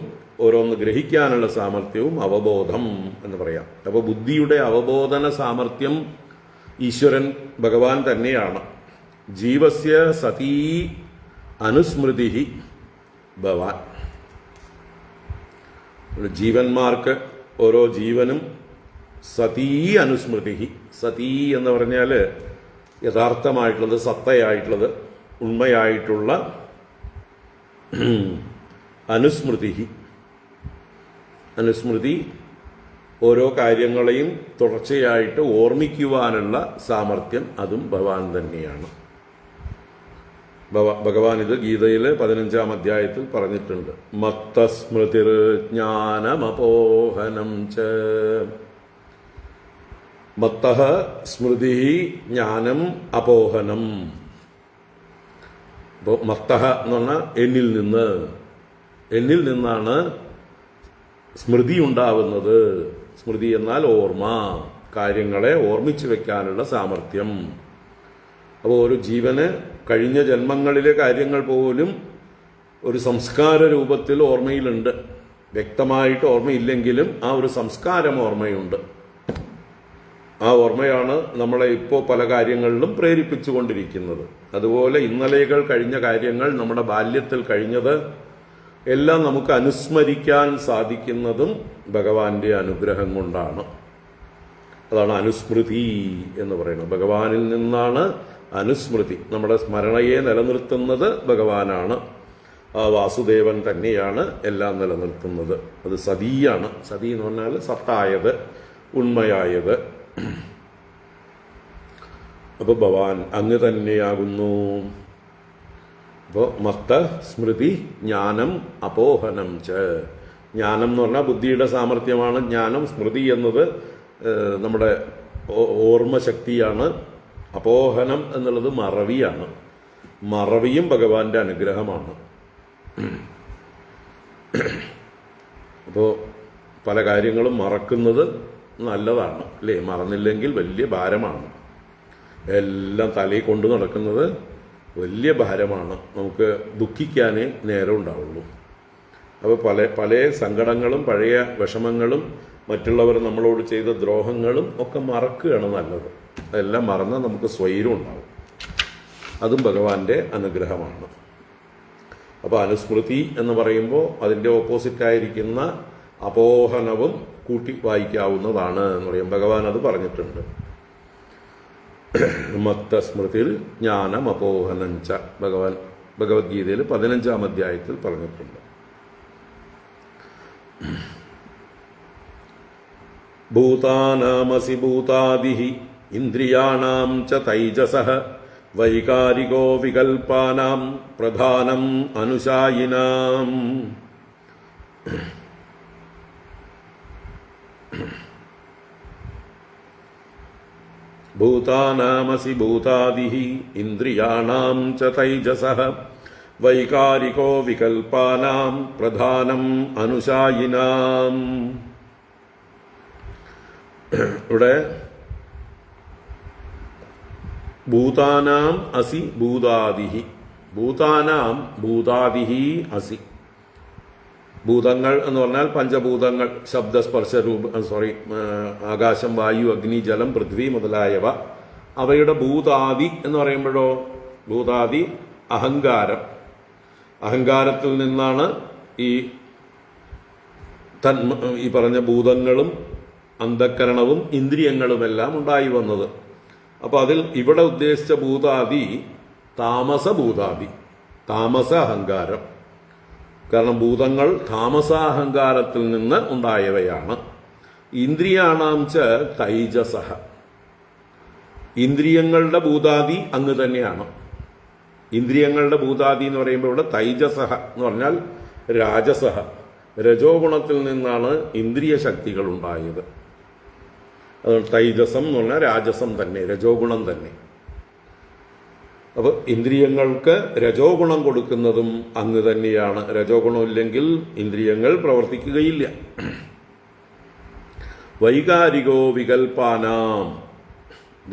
ഓരോന്ന് ഗ്രഹിക്കാനുള്ള സാമർഥ്യവും അവബോധം എന്ന് പറയാം. അപ്പോൾ ബുദ്ധിയുടെ അവബോധന സാമർഥ്യം ഈശ്വരൻ ഭഗവാൻ തന്നെയാണ്. ജീവസ്യ സതീ അനുസ്മൃതി ഭവാൻ. ജീവന്മാർക്ക് ഓരോ ജീവനും സതീ അനുസ്മൃതി. സതീ എന്ന് പറഞ്ഞാൽ യഥാർത്ഥമായിട്ടുള്ളത്, സത്തയായിട്ടുള്ളത്, ഉണ്മയായിട്ടുള്ള അനുസ്മൃതി. അനുസ്മൃതി ഓരോ കാര്യങ്ങളെയും തുടർച്ചയായിട്ട് ഓർമ്മിക്കുവാനുള്ള സാമർഥ്യം അതും ഭഗവാൻ തന്നെയാണ്. ഭഗവാൻ ഇത് ഗീതയിൽ 15-ാം അധ്യായത്തിൽ പറഞ്ഞിട്ടുണ്ട്. മത്തസ്മൃതിർ ജ്ഞാനമപോഹനം ച. മത്തഃ സ്മൃതി ജ്ഞാനം അപോഹനം. അപ്പോൾ മത്തഃ എന്ന് പറഞ്ഞാൽ എന്നിൽ നിന്നാണ് സ്മൃതി ഉണ്ടാവുന്നത്. സ്മൃതി എന്നാൽ ഓർമ്മ, കാര്യങ്ങളെ ഓർമ്മിച്ചു വെക്കാനുള്ള സാമർഥ്യം. അപ്പോൾ ഒരു ജീവന് കഴിഞ്ഞ ജന്മങ്ങളിലെ കാര്യങ്ങൾ പോലും ഒരു സംസ്കാര രൂപത്തിൽ ഓർമ്മയിലുണ്ട്. വ്യക്തമായിട്ട് ഓർമ്മയില്ലെങ്കിലും ആ ഒരു സംസ്കാരം ഓർമ്മയുണ്ട്. ആ ഓർമ്മയാണ് നമ്മളെ ഇപ്പോൾ പല കാര്യങ്ങളിലും പ്രേരിപ്പിച്ചുകൊണ്ടിരിക്കുന്നത്. അതുപോലെ ഇന്നലെകൾ കഴിഞ്ഞ കാര്യങ്ങൾ, നമ്മുടെ ബാല്യത്തിൽ കഴിഞ്ഞത് എല്ലാം നമുക്ക് അനുസ്മരിക്കാൻ സാധിക്കുന്നതും ഭഗവാന്റെ അനുഗ്രഹം കൊണ്ടാണ്. അതാണ് അനുസ്മൃതി എന്ന് പറയുന്നത്. ഭഗവാനിൽ നിന്നാണ് അനുസ്മൃതി. നമ്മുടെ സ്മരണയെ നിലനിർത്തുന്നത് ഭഗവാനാണ്. ആ വാസുദേവൻ തന്നെയാണ് എല്ലാം നിലനിർത്തുന്നത്. അത് സതിയാണ്. സതി എന്ന് പറഞ്ഞാൽ സത്തായത്, ഉണ്മയായത്. അപ്പോൾ ഭഗവാൻ അങ്ങ് തന്നെയാകുന്നു. അപ്പോൾ മത്ത സ്മൃതി ജ്ഞാനം അപോഹനം ച. ജ്ഞാനം എന്ന് പറഞ്ഞാൽ ബുദ്ധിയുടെ സാമർഥ്യമാണ് ജ്ഞാനം. സ്മൃതി എന്നത് നമ്മുടെ ഓർമ്മശക്തിയാണ്. അപോഹനം എന്നുള്ളത് മറവിയാണ്. മറവിയും ഭഗവാന്റെ അനുഗ്രഹമാണ്. അപ്പോൾ പല കാര്യങ്ങളും മറക്കുന്നത് നല്ലതാണ് അല്ലേ? മറന്നില്ലെങ്കിൽ വലിയ ഭാരമാണ്. എല്ലാം തലയിൽ കൊണ്ടു നടക്കുന്നത് വലിയ ഭാരമാണ്. നമുക്ക് ദുഃഖിക്കാനേ നേരം ഉണ്ടാവുള്ളൂ. അപ്പോൾ പല സങ്കടങ്ങളും പഴയ വിഷമങ്ങളും മറ്റുള്ളവർ നമ്മളോട് ചെയ്ത ദ്രോഹങ്ങളും ഒക്കെ മറക്കുകയാണ് നല്ലത്. അതെല്ലാം മറന്നാൽ നമുക്ക് സ്വൈര്യം ഉണ്ടാവും. അതും ഭഗവാന്റെ അനുഗ്രഹമാണ്. അപ്പോൾ അനുസ്മൃതി എന്ന് പറയുമ്പോൾ അതിൻ്റെ ഓപ്പോസിറ്റായിരിക്കുന്ന അപോഹനവും കൂട്ടി വായിക്കാവുന്നതാണ് എന്ന് പറയും. ഭഗവാൻ അത് പറഞ്ഞിട്ടുണ്ട്. മത്തസ്മൃതിയിൽ ജ്ഞാനം അപോഹനഞ്ച ഭഗവത്ഗീതയിൽ 15-ാം അധ്യായത്തിൽ പറഞ്ഞിട്ടുണ്ട്. ഭൂതാനാമസി ഭൂതാദിഹി ഇന്ദ്രിയാണാം ച തൈജസഃ വൈകാരികോ വികൽപാനാം പ്രധാനം അനുശായിനാം. ഭൂതാനാമസി ഭൂതാദിഹി ഇന്ദ്രിയാണാം ച തൈജസഃ വൈകാരികോ വികൽപാനാം പ്രധാനം അനുശായിനാം. ഇവിടെ ഭൂതാനാം അസി ഭൂതാദിഹി. ഭൂതാനാം ഭൂതാദിഹി അസി. ഭൂതങ്ങൾ എന്ന് പറഞ്ഞാൽ പഞ്ചഭൂതങ്ങൾ, ശബ്ദസ്പർശ ആകാശം, വായു, അഗ്നി, ജലം, പൃഥ്വി മുതലായവ. അവയുടെ ഭൂതാദി എന്ന് പറയുമ്പോഴോ, ഭൂതാദി അഹങ്കാരം. അഹങ്കാരത്തിൽ നിന്നാണ് ഈ പറഞ്ഞ ഭൂതങ്ങളും അന്ധക്കരണവും ഇന്ദ്രിയങ്ങളുമെല്ലാം ഉണ്ടായി വന്നത്. അപ്പോൾ അതിൽ ഇവിടെ ഉദ്ദേശിച്ച ഭൂതാദി താമസ ഭൂതാദി, താമസ അഹങ്കാരം. കാരണം ഭൂതങ്ങൾ താമസാഹങ്കാരത്തിൽ നിന്ന് ഉണ്ടായവയാണ്. ഇന്ദ്രിയാണാം ച തൈജസഃ. ഇന്ദ്രിയങ്ങളുടെ ഭൂതാദി അങ്ങ് തന്നെയാണ്. ഇന്ദ്രിയങ്ങളുടെ ഭൂതാദി എന്ന് പറയുമ്പോൾ ഇവിടെ തൈജസഃ എന്ന് പറഞ്ഞാൽ രാജസഃ. രജോ ഗുണത്തിൽ നിന്നാണ് ഇന്ദ്രിയ ശക്തികൾ ഉണ്ടായത്. അതുകൊണ്ട് തൈജസം എന്ന് പറഞ്ഞാൽ രാജസം തന്നെ, രജോ ഗുണം തന്നെ. അപ്പോൾ ഇന്ദ്രിയങ്ങൾക്ക് രജോ ഗുണം കൊടുക്കുന്നതും അങ്ങ് തന്നെയാണ്. രജോ ഗുണമില്ലെങ്കിൽ ഇന്ദ്രിയങ്ങൾ പ്രവർത്തിക്കുകയില്ല. വൈകാരികോ വികൽപാനാം.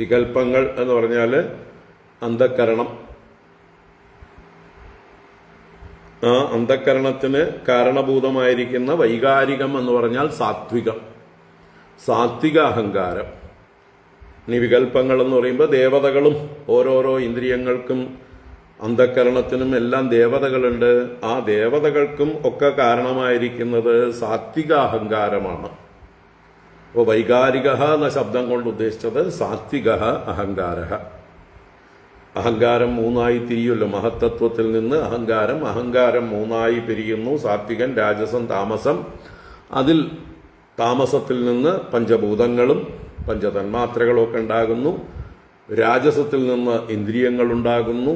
വികൽപ്പങ്ങൾ എന്ന് പറഞ്ഞാൽ അന്ധക്കരണം. ആ അന്ധക്കരണത്തിന് കാരണഭൂതമായിരിക്കുന്ന വൈകാരികം എന്ന് പറഞ്ഞാൽ സാത്വികം, സാത്വിക അഹങ്കാരം. ഇനി വികല്പങ്ങൾ എന്ന് പറയുമ്പോൾ ദേവതകളും ഓരോരോ ഇന്ദ്രിയങ്ങൾക്കും അന്ധക്കരണത്തിനും എല്ലാം ദേവതകളുണ്ട്. ആ ദേവതകൾക്കും ഒക്കെ കാരണമായിരിക്കുന്നത് സാത്വിക അഹങ്കാരമാണ്. അപ്പോൾ വൈകാരിക എന്ന ശബ്ദം കൊണ്ട് ഉദ്ദേശിച്ചത് സാത്വിക അഹങ്കാര. അഹങ്കാരം മൂന്നായി തിരിയുമല്ലോ. മഹത്തത്വത്തിൽ നിന്ന് അഹങ്കാരം മൂന്നായി പിരിയുന്നു. സാത്വികൻ, രാജസം, താമസം. അതിൽ താമസത്തിൽ നിന്ന് പഞ്ചഭൂതങ്ങളും പഞ്ചതന്മാത്രകളും ഒക്കെ ഉണ്ടാകുന്നു. രാജസത്തിൽ നിന്ന് ഇന്ദ്രിയങ്ങൾ ഉണ്ടാകുന്നു.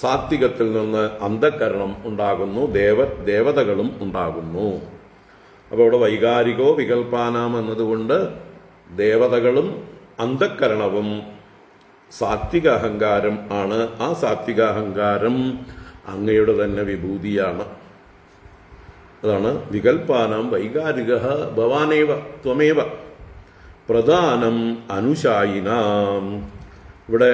സാത്വികത്തിൽ നിന്ന് അന്ധക്കരണം ഉണ്ടാകുന്നു. ദേവതകളും ഉണ്ടാകുന്നു. അപ്പോൾ ഇവിടെ വൈകാരികോ വികൽപ്പാനാം എന്നതുകൊണ്ട് ദേവതകളും അന്ധക്കരണവും സാത്വിക അഹങ്കാരം ആണ്. ആ സാത്വിക അഹങ്കാരം അങ്ങയുടെ തന്നെ വിഭൂതിയാണ്. അതാണ് വികൽപ്പാനാം വൈകാരിക ഭവാനേവ ത്വമേവ പ്രധാനം അനുശായിനാം. ഇവിടെ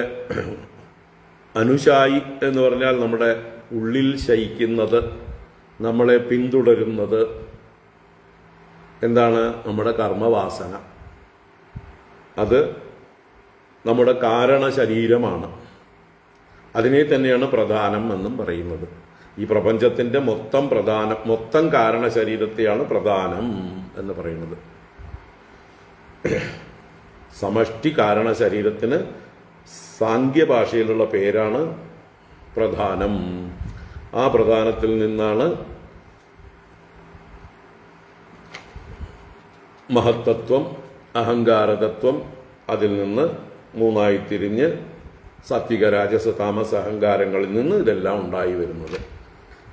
അനുശായി എന്ന് പറഞ്ഞാൽ നമ്മുടെ ഉള്ളിൽ ശയിക്കുന്നത് നമ്മളെ പിന്തുടരുന്നത് എന്താണ്? നമ്മുടെ കർമ്മവാസന. അത് നമ്മുടെ കാരണ ശരീരമാണ്. അതിനെ തന്നെയാണ് പ്രധാനം എന്നും പറയുന്നത്. ഈ പ്രപഞ്ചത്തിൻ്റെ മൊത്തം കാരണ ശരീരത്തെയാണ് പ്രധാനം എന്ന് പറയുന്നത്. സമഷ്ടി കാരണ ശരീരത്തിന് സാങ്ക്യ ഭാഷയിലുള്ള പേരാണ് പ്രധാനം. ആ പ്രധാനത്തിൽ നിന്നാണ് മഹത്തത്വം, അഹങ്കാരതത്വം, അതിൽ നിന്ന് മൂന്നായി തിരിഞ്ഞ് സാത്വിക, രാജസ, താമസ അഹങ്കാരങ്ങളിൽ നിന്ന് ഇതെല്ലാം ഉണ്ടായി വരുന്നത്.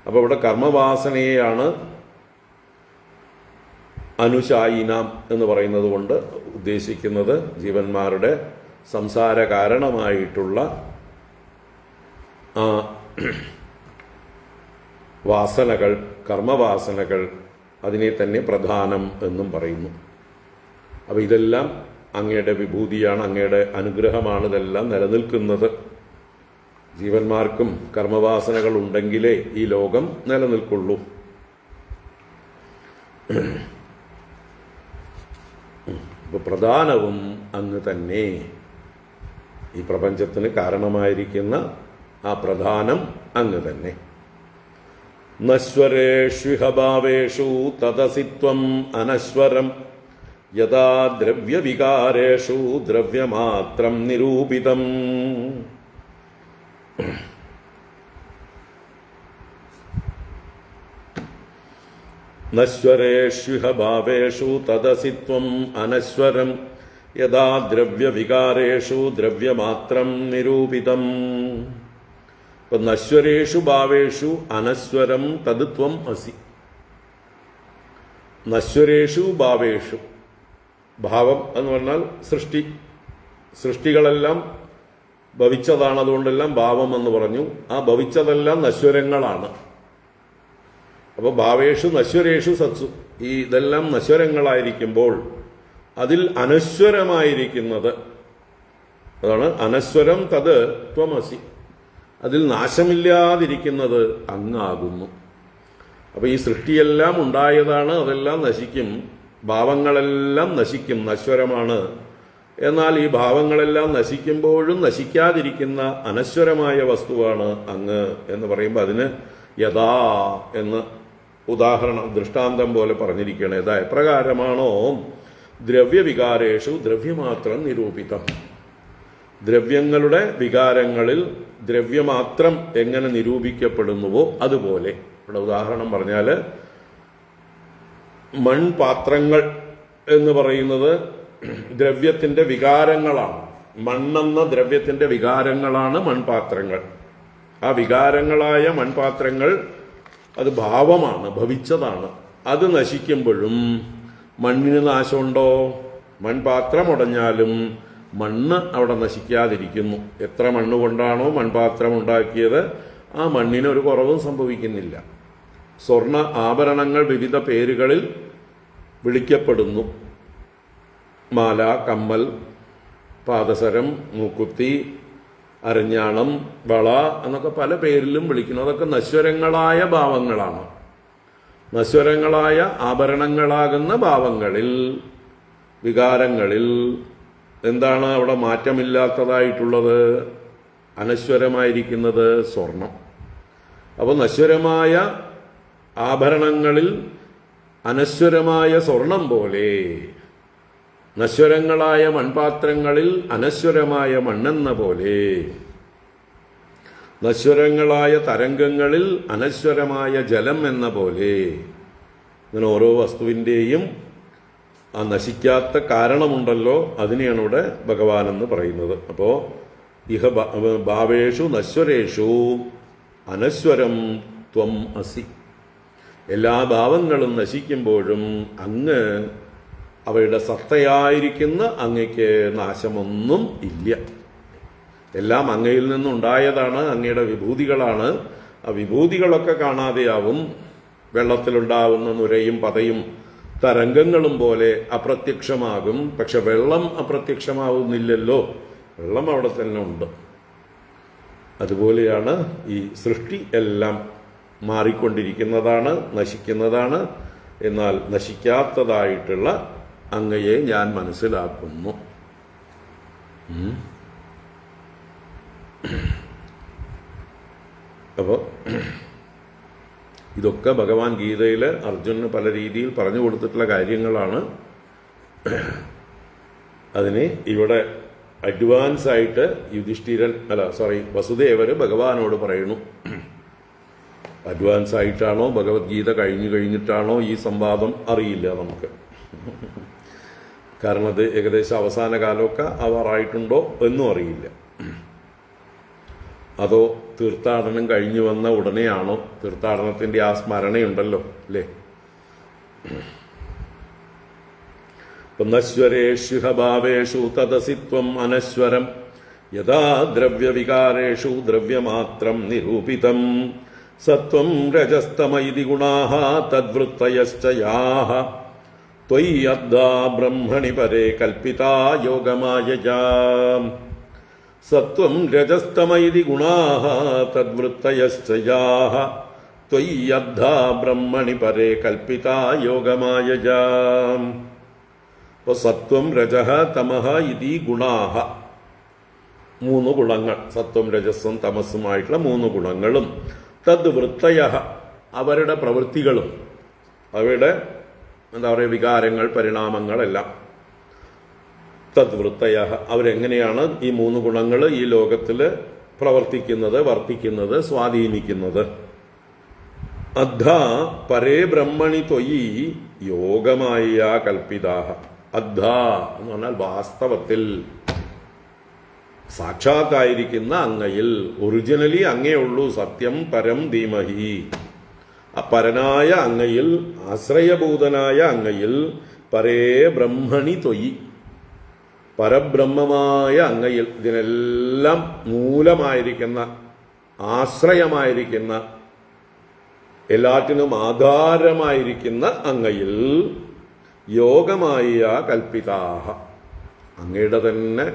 അപ്പോൾ ഇവിടെ കർമ്മവാസനയെയാണ് അനുശായിനാം എന്ന് പറയുന്നത് കൊണ്ട് ഉദ്ദേശിക്കുന്നത് ജീവന്മാരുടെ സംസാര കാരണമായിട്ടുള്ള വാസനകൾ, കർമ്മവാസനകൾ, അതിനെ തന്നെ പ്രധാനം എന്നും പറയുന്നു. അപ്പോൾ ഇതെല്ലാം അങ്ങയുടെ വിഭൂതിയാണ്, അങ്ങയുടെ അനുഗ്രഹമാണ് ഇതെല്ലാം നിലനിൽക്കുന്നത്. ജീവന്മാർക്കും കർമ്മവാസനകൾ ഉണ്ടെങ്കിലേ ഈ ലോകം നിലനിൽക്കുള്ളൂ. അപ്പോൾ പ്രധാനവും അങ്ങ് തന്നെ. ഈ പ്രപഞ്ചത്തിന് കാരണമായിരിക്കുന്ന ആ പ്രധാനം അങ്ങ് തന്നെ. നശ്വരേഷ്വിഹ ഭാവേഷു തദസിത്വം അനശ്വരം യഥാ ദ്രവ്യവികാരേഷു ദ്രവ്യമാത്രം നിരൂപിതം. നശ്വരേഷ്വിഹ ഭാവേഷു തദസിത്വം അനശ്വരം യഥാ ദ്രവ്യവികാരേഷു ദ്രവ്യമാത്രം നിരൂപിതം. ഇപ്പൊ നശ്വരേഷു ഭാവേഷു അനശ്വരം തദ്ത്വം അസി. നശ്വരേഷു ഭാവേഷു, ഭാവം എന്ന് പറഞ്ഞാൽ സൃഷ്ടികളെല്ലാം ഭവിച്ചതാണ്, അതുകൊണ്ടെല്ലാം ഭാവം എന്ന് പറഞ്ഞു. ആ ഭവിച്ചതെല്ലാം നശ്വരങ്ങളാണ്. അപ്പോൾ ഭാവേഷു നശ്വരേഷു സത്സു, ഈ ഇതെല്ലാം നശ്വരങ്ങളായിരിക്കുമ്പോൾ അതിൽ അനശ്വരമായിരിക്കുന്നത് അതാണ് അനശ്വരം തത് ത്വമസി, അതിൽ നാശമില്ലാതിരിക്കുന്നത് അങ്ങാകുന്നു. അപ്പോൾ ഈ സൃഷ്ടിയെല്ലാം ഉണ്ടായതാണ്, അതെല്ലാം നശിക്കും, ഭാവങ്ങളെല്ലാം നശിക്കും, നശ്വരമാണ്. എന്നാൽ ഈ ഭാവങ്ങളെല്ലാം നശിക്കുമ്പോഴും നശിക്കാതിരിക്കുന്ന അനശ്വരമായ വസ്തുവാണ് അങ്ങ് എന്ന് പറയുമ്പോൾ അതിന് യഥാ എന്ന് ഉദാഹരണം, ദൃഷ്ടാന്തം പോലെ പറഞ്ഞിരിക്കുകയാണ്. യഥാ എപ്രകാരമാണോ ദ്രവ്യവികാരേഷു ദ്രവ്യമാത്രം നിരൂപിതം, ദ്രവ്യങ്ങളുടെ വികാരങ്ങളിൽ ദ്രവ്യമാത്രം എങ്ങനെ നിരൂപിക്കപ്പെടുന്നുവോ അതുപോലെ. ഇവിടെ ഉദാഹരണം പറഞ്ഞാൽ മൺപാത്രങ്ങൾ എന്ന് പറയുന്നത് ദ്രവ്യത്തിന്റെ വികാരങ്ങളാണ്. മണ്ണെന്ന ദ്രവ്യത്തിന്റെ വികാരങ്ങളാണ് മൺപാത്രങ്ങൾ. ആ വികാരങ്ങളായ മൺപാത്രങ്ങൾ അത് ഭാവമാണ്, ഭവിച്ചതാണ്. അത് നശിക്കുമ്പോഴും മണ്ണിന് നാശമുണ്ടോ? മൺപാത്രം ഉടഞ്ഞാലും മണ്ണ് അവിടെ നശിക്കാതിരിക്കുന്നു. എത്ര മണ്ണ് കൊണ്ടാണോ മൺപാത്രം ഉണ്ടാക്കിയത് ആ മണ്ണിന് ഒരു കുറവും സംഭവിക്കുന്നില്ല. സ്വർണ്ണ ആഭരണങ്ങൾ വിവിധ പേരുകളിൽ വിളിക്കപ്പെടുന്നു. മാല, കമ്മൽ, പാദസരം, മൂക്കുത്തി, അരഞ്ഞാണം, വള എന്നൊക്കെ പല പേരിലും വിളിക്കുന്നു. അതൊക്കെ നശ്വരങ്ങളായ ഭാവങ്ങളാണ്. നശ്വരങ്ങളായ ആഭരണങ്ങളാകുന്ന ഭാവങ്ങളിൽ, വികാരങ്ങളിൽ എന്താണ് അവിടെ മാറ്റമില്ലാത്തതായിട്ടുള്ളത്? അനശ്വരമായിരിക്കുന്നത് സ്വർണം. അപ്പോൾ നശ്വരമായ ആഭരണങ്ങളിൽ അനശ്വരമായ സ്വർണം പോലെ, നശ്വരങ്ങളായ മൺപാത്രങ്ങളിൽ അനശ്വരമായ മണ്ണെന്ന പോലെ, നശ്വരങ്ങളായ തരംഗങ്ങളിൽ അനശ്വരമായ ജലം എന്ന പോലെ, ഇങ്ങനെ ഓരോ വസ്തുവിൻ്റെയും ആ നശിക്കാത്ത കാരണമുണ്ടല്ലോ, അതിനെയാണ് ഇവിടെ ഭഗവാൻ എന്ന് പറയുന്നത്. അപ്പോൾ ഇഹ ഭാവേഷു നശ്വരേഷു അനശ്വരം ത്വം അസി. എല്ലാ ഭാവങ്ങളും നശിക്കുമ്പോഴും അങ്ങ് അവയുടെ സത്തയായിരിക്കുന്ന അങ്ങയ്ക്ക് നാശമൊന്നും ഇല്ല. എല്ലാം അങ്ങയിൽ നിന്നുണ്ടായതാണ്, അങ്ങയുടെ വിഭൂതികളാണ്. ആ വിഭൂതികളൊക്കെ കാണാതെയാവും. വെള്ളത്തിലുണ്ടാവുന്ന നുരയും പതയും തരംഗങ്ങളും പോലെ അപ്രത്യക്ഷമാകും. പക്ഷെ വെള്ളം അപ്രത്യക്ഷമാവുന്നില്ലല്ലോ, വെള്ളം അവിടെ തന്നെ ഉണ്ട്. അതുപോലെയാണ് ഈ സൃഷ്ടി എല്ലാം മാറിക്കൊണ്ടിരിക്കുന്നതാണ്, നശിക്കുന്നതാണ്. എന്നാൽ നശിക്കാത്തതായിട്ടുള്ള അങ്ങയെ ഞാൻ മനസ്സിലാക്കുന്നു. അപ്പോൾ ഇതൊക്കെ ഭഗവാൻ ഗീതയിൽ അർജുനന് പല രീതിയിൽ പറഞ്ഞു കൊടുത്തിട്ടുള്ള കാര്യങ്ങളാണ്. അതിന് ഇവിടെ അഡ്വാൻസ് ആയിട്ട് വസുദേവര് ഭഗവാനോട് പറയുന്നു. അഡ്വാൻസ് ആയിട്ടാണോ ഭഗവത്ഗീത കഴിഞ്ഞിട്ടാണോ ഈ സംവാദം അറിയില്ല നമുക്ക്. കാരണം അത് ഏകദേശം അവസാന കാലമൊക്കെ ആവാറായിട്ടുണ്ടോ എന്നും അറിയില്ല. അതോ തീർത്ഥാടനം കഴിഞ്ഞു വന്ന ഉടനെയാണോ? തീർത്ഥാടനത്തിന്റെ ആ സ്മരണയുണ്ടല്ലോ അല്ലേ? നശ്വരേഷു ഭാവേഷു തദസിത്വം അനശ്വരം യഥാ ദ്രവ്യവികാരേഷു ദ്രവ്യമാത്രം നിരൂപിതം സത്വം രജസ്തമൈതി ഗുണാഃ തദ്വൃത്തയശ്ച യാഃ ത്വയി അദ്ധാ ബ്രഹ്മണി പരേ കൽപ്പിതാ യോഗമായയാ. സത്വം രജസ്തമൈതി ഗുണാഃ തദ്വൃത്തയശ്ച യാഃ ത്വയി അദ്ധാ ബ്രഹ്മണി പരേ കൽപ്പിതാ യോഗമായയാ. അപ്പോൾ സത്വം രജഃ തമഃ ഇതി ഗുണാഃ, 3 ഗുണങ്ങൾ, സത്വം രജസ്സും തമസ്സുമായിട്ടുള്ള 3 ഗുണങ്ങളും, തദ്വൃത്തയഃ അവരുടെ പ്രവൃത്തികളും, അവരുടെ വികാരങ്ങൾ, പരിണാമങ്ങളെല്ലാം, തദ്വൃത്തയഃ അവരെങ്ങനെയാണ് ഈ 3 ഗുണങ്ങൾ ഈ ലോകത്തിൽ പ്രവർത്തിക്കുന്നത്, വർത്തിക്കുന്നത്, സ്വാധീനിക്കുന്നത്. അദ്ധാ പരേ ബ്രഹ്മണി ത്വയി യോഗമായ കൽപ്പിതാഃ. അദ്ധാ എന്ന് പറഞ്ഞാൽ വാസ്തവത്തിൽ സാക്ഷാത്തായിരിക്കുന്ന അങ്ങയിൽ, ഒറിജിനലി അങ്ങേ ഉള്ളൂ, സത്യം പരം ധീമഹി. പരനായ അങ്ങയിൽ, ആശ്രയഭൂതനായ അങ്ങയിൽ, പരേ ബ്രഹ്മണി ത്വയി പരബ്രഹ്മമായ അങ്ങയിൽ, ഇതിനെല്ലാം മൂലമായിരിക്കുന്ന, ആശ്രയമായിരിക്കുന്ന, എല്ലാറ്റിനും ആധാരമായിരിക്കുന്ന അങ്ങയിൽ യോഗമായ കൽപ്പിതാഹ അങ്ങയുടെ തന്നെ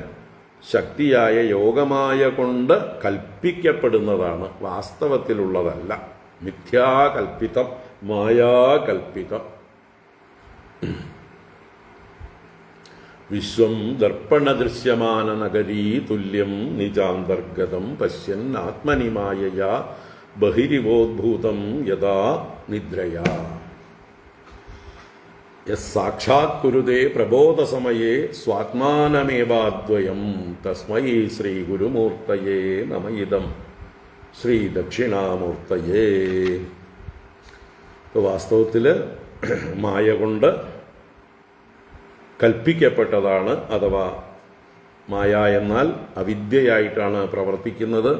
ശക്തിയായ യോഗമായ കൊണ്ട് കൽപ്പിക്കപ്പെടുന്നതാണ്, വാസ്തവത്തിലുള്ളതല്ല. മിഥ്യാകൽപ്പിതം, മായാകൽപ്പിതം. വിശ്വം ദർപ്പണദൃശ്യമാന നഗരീ തുല്യം നിജാന്തർഗതം പശ്യൻ ആത്മനി മായയാ ബഹിരിവോദ്ഭൂതം യഥാ നിദ്രയാ. യസ്സാക്ഷാത് കുരുതേ പ്രബോധസമയേ സ്വാത്മാനമേവാദ്വയം തസ്മൈ ശ്രീ ഗുരുമൂർത്തയേ നമ ഇദം ശ്രീ ദക്ഷിണാമൂർത്തയേ. വാസ്തവത്തിൽ മായ കൊണ്ട് കൽപ്പിക്കപ്പെട്ടതാണ്, അഥവാ മായ എന്നാൽ അവിദ്യയായിട്ടാണ് പ്രവർത്തിക്കുന്നത്,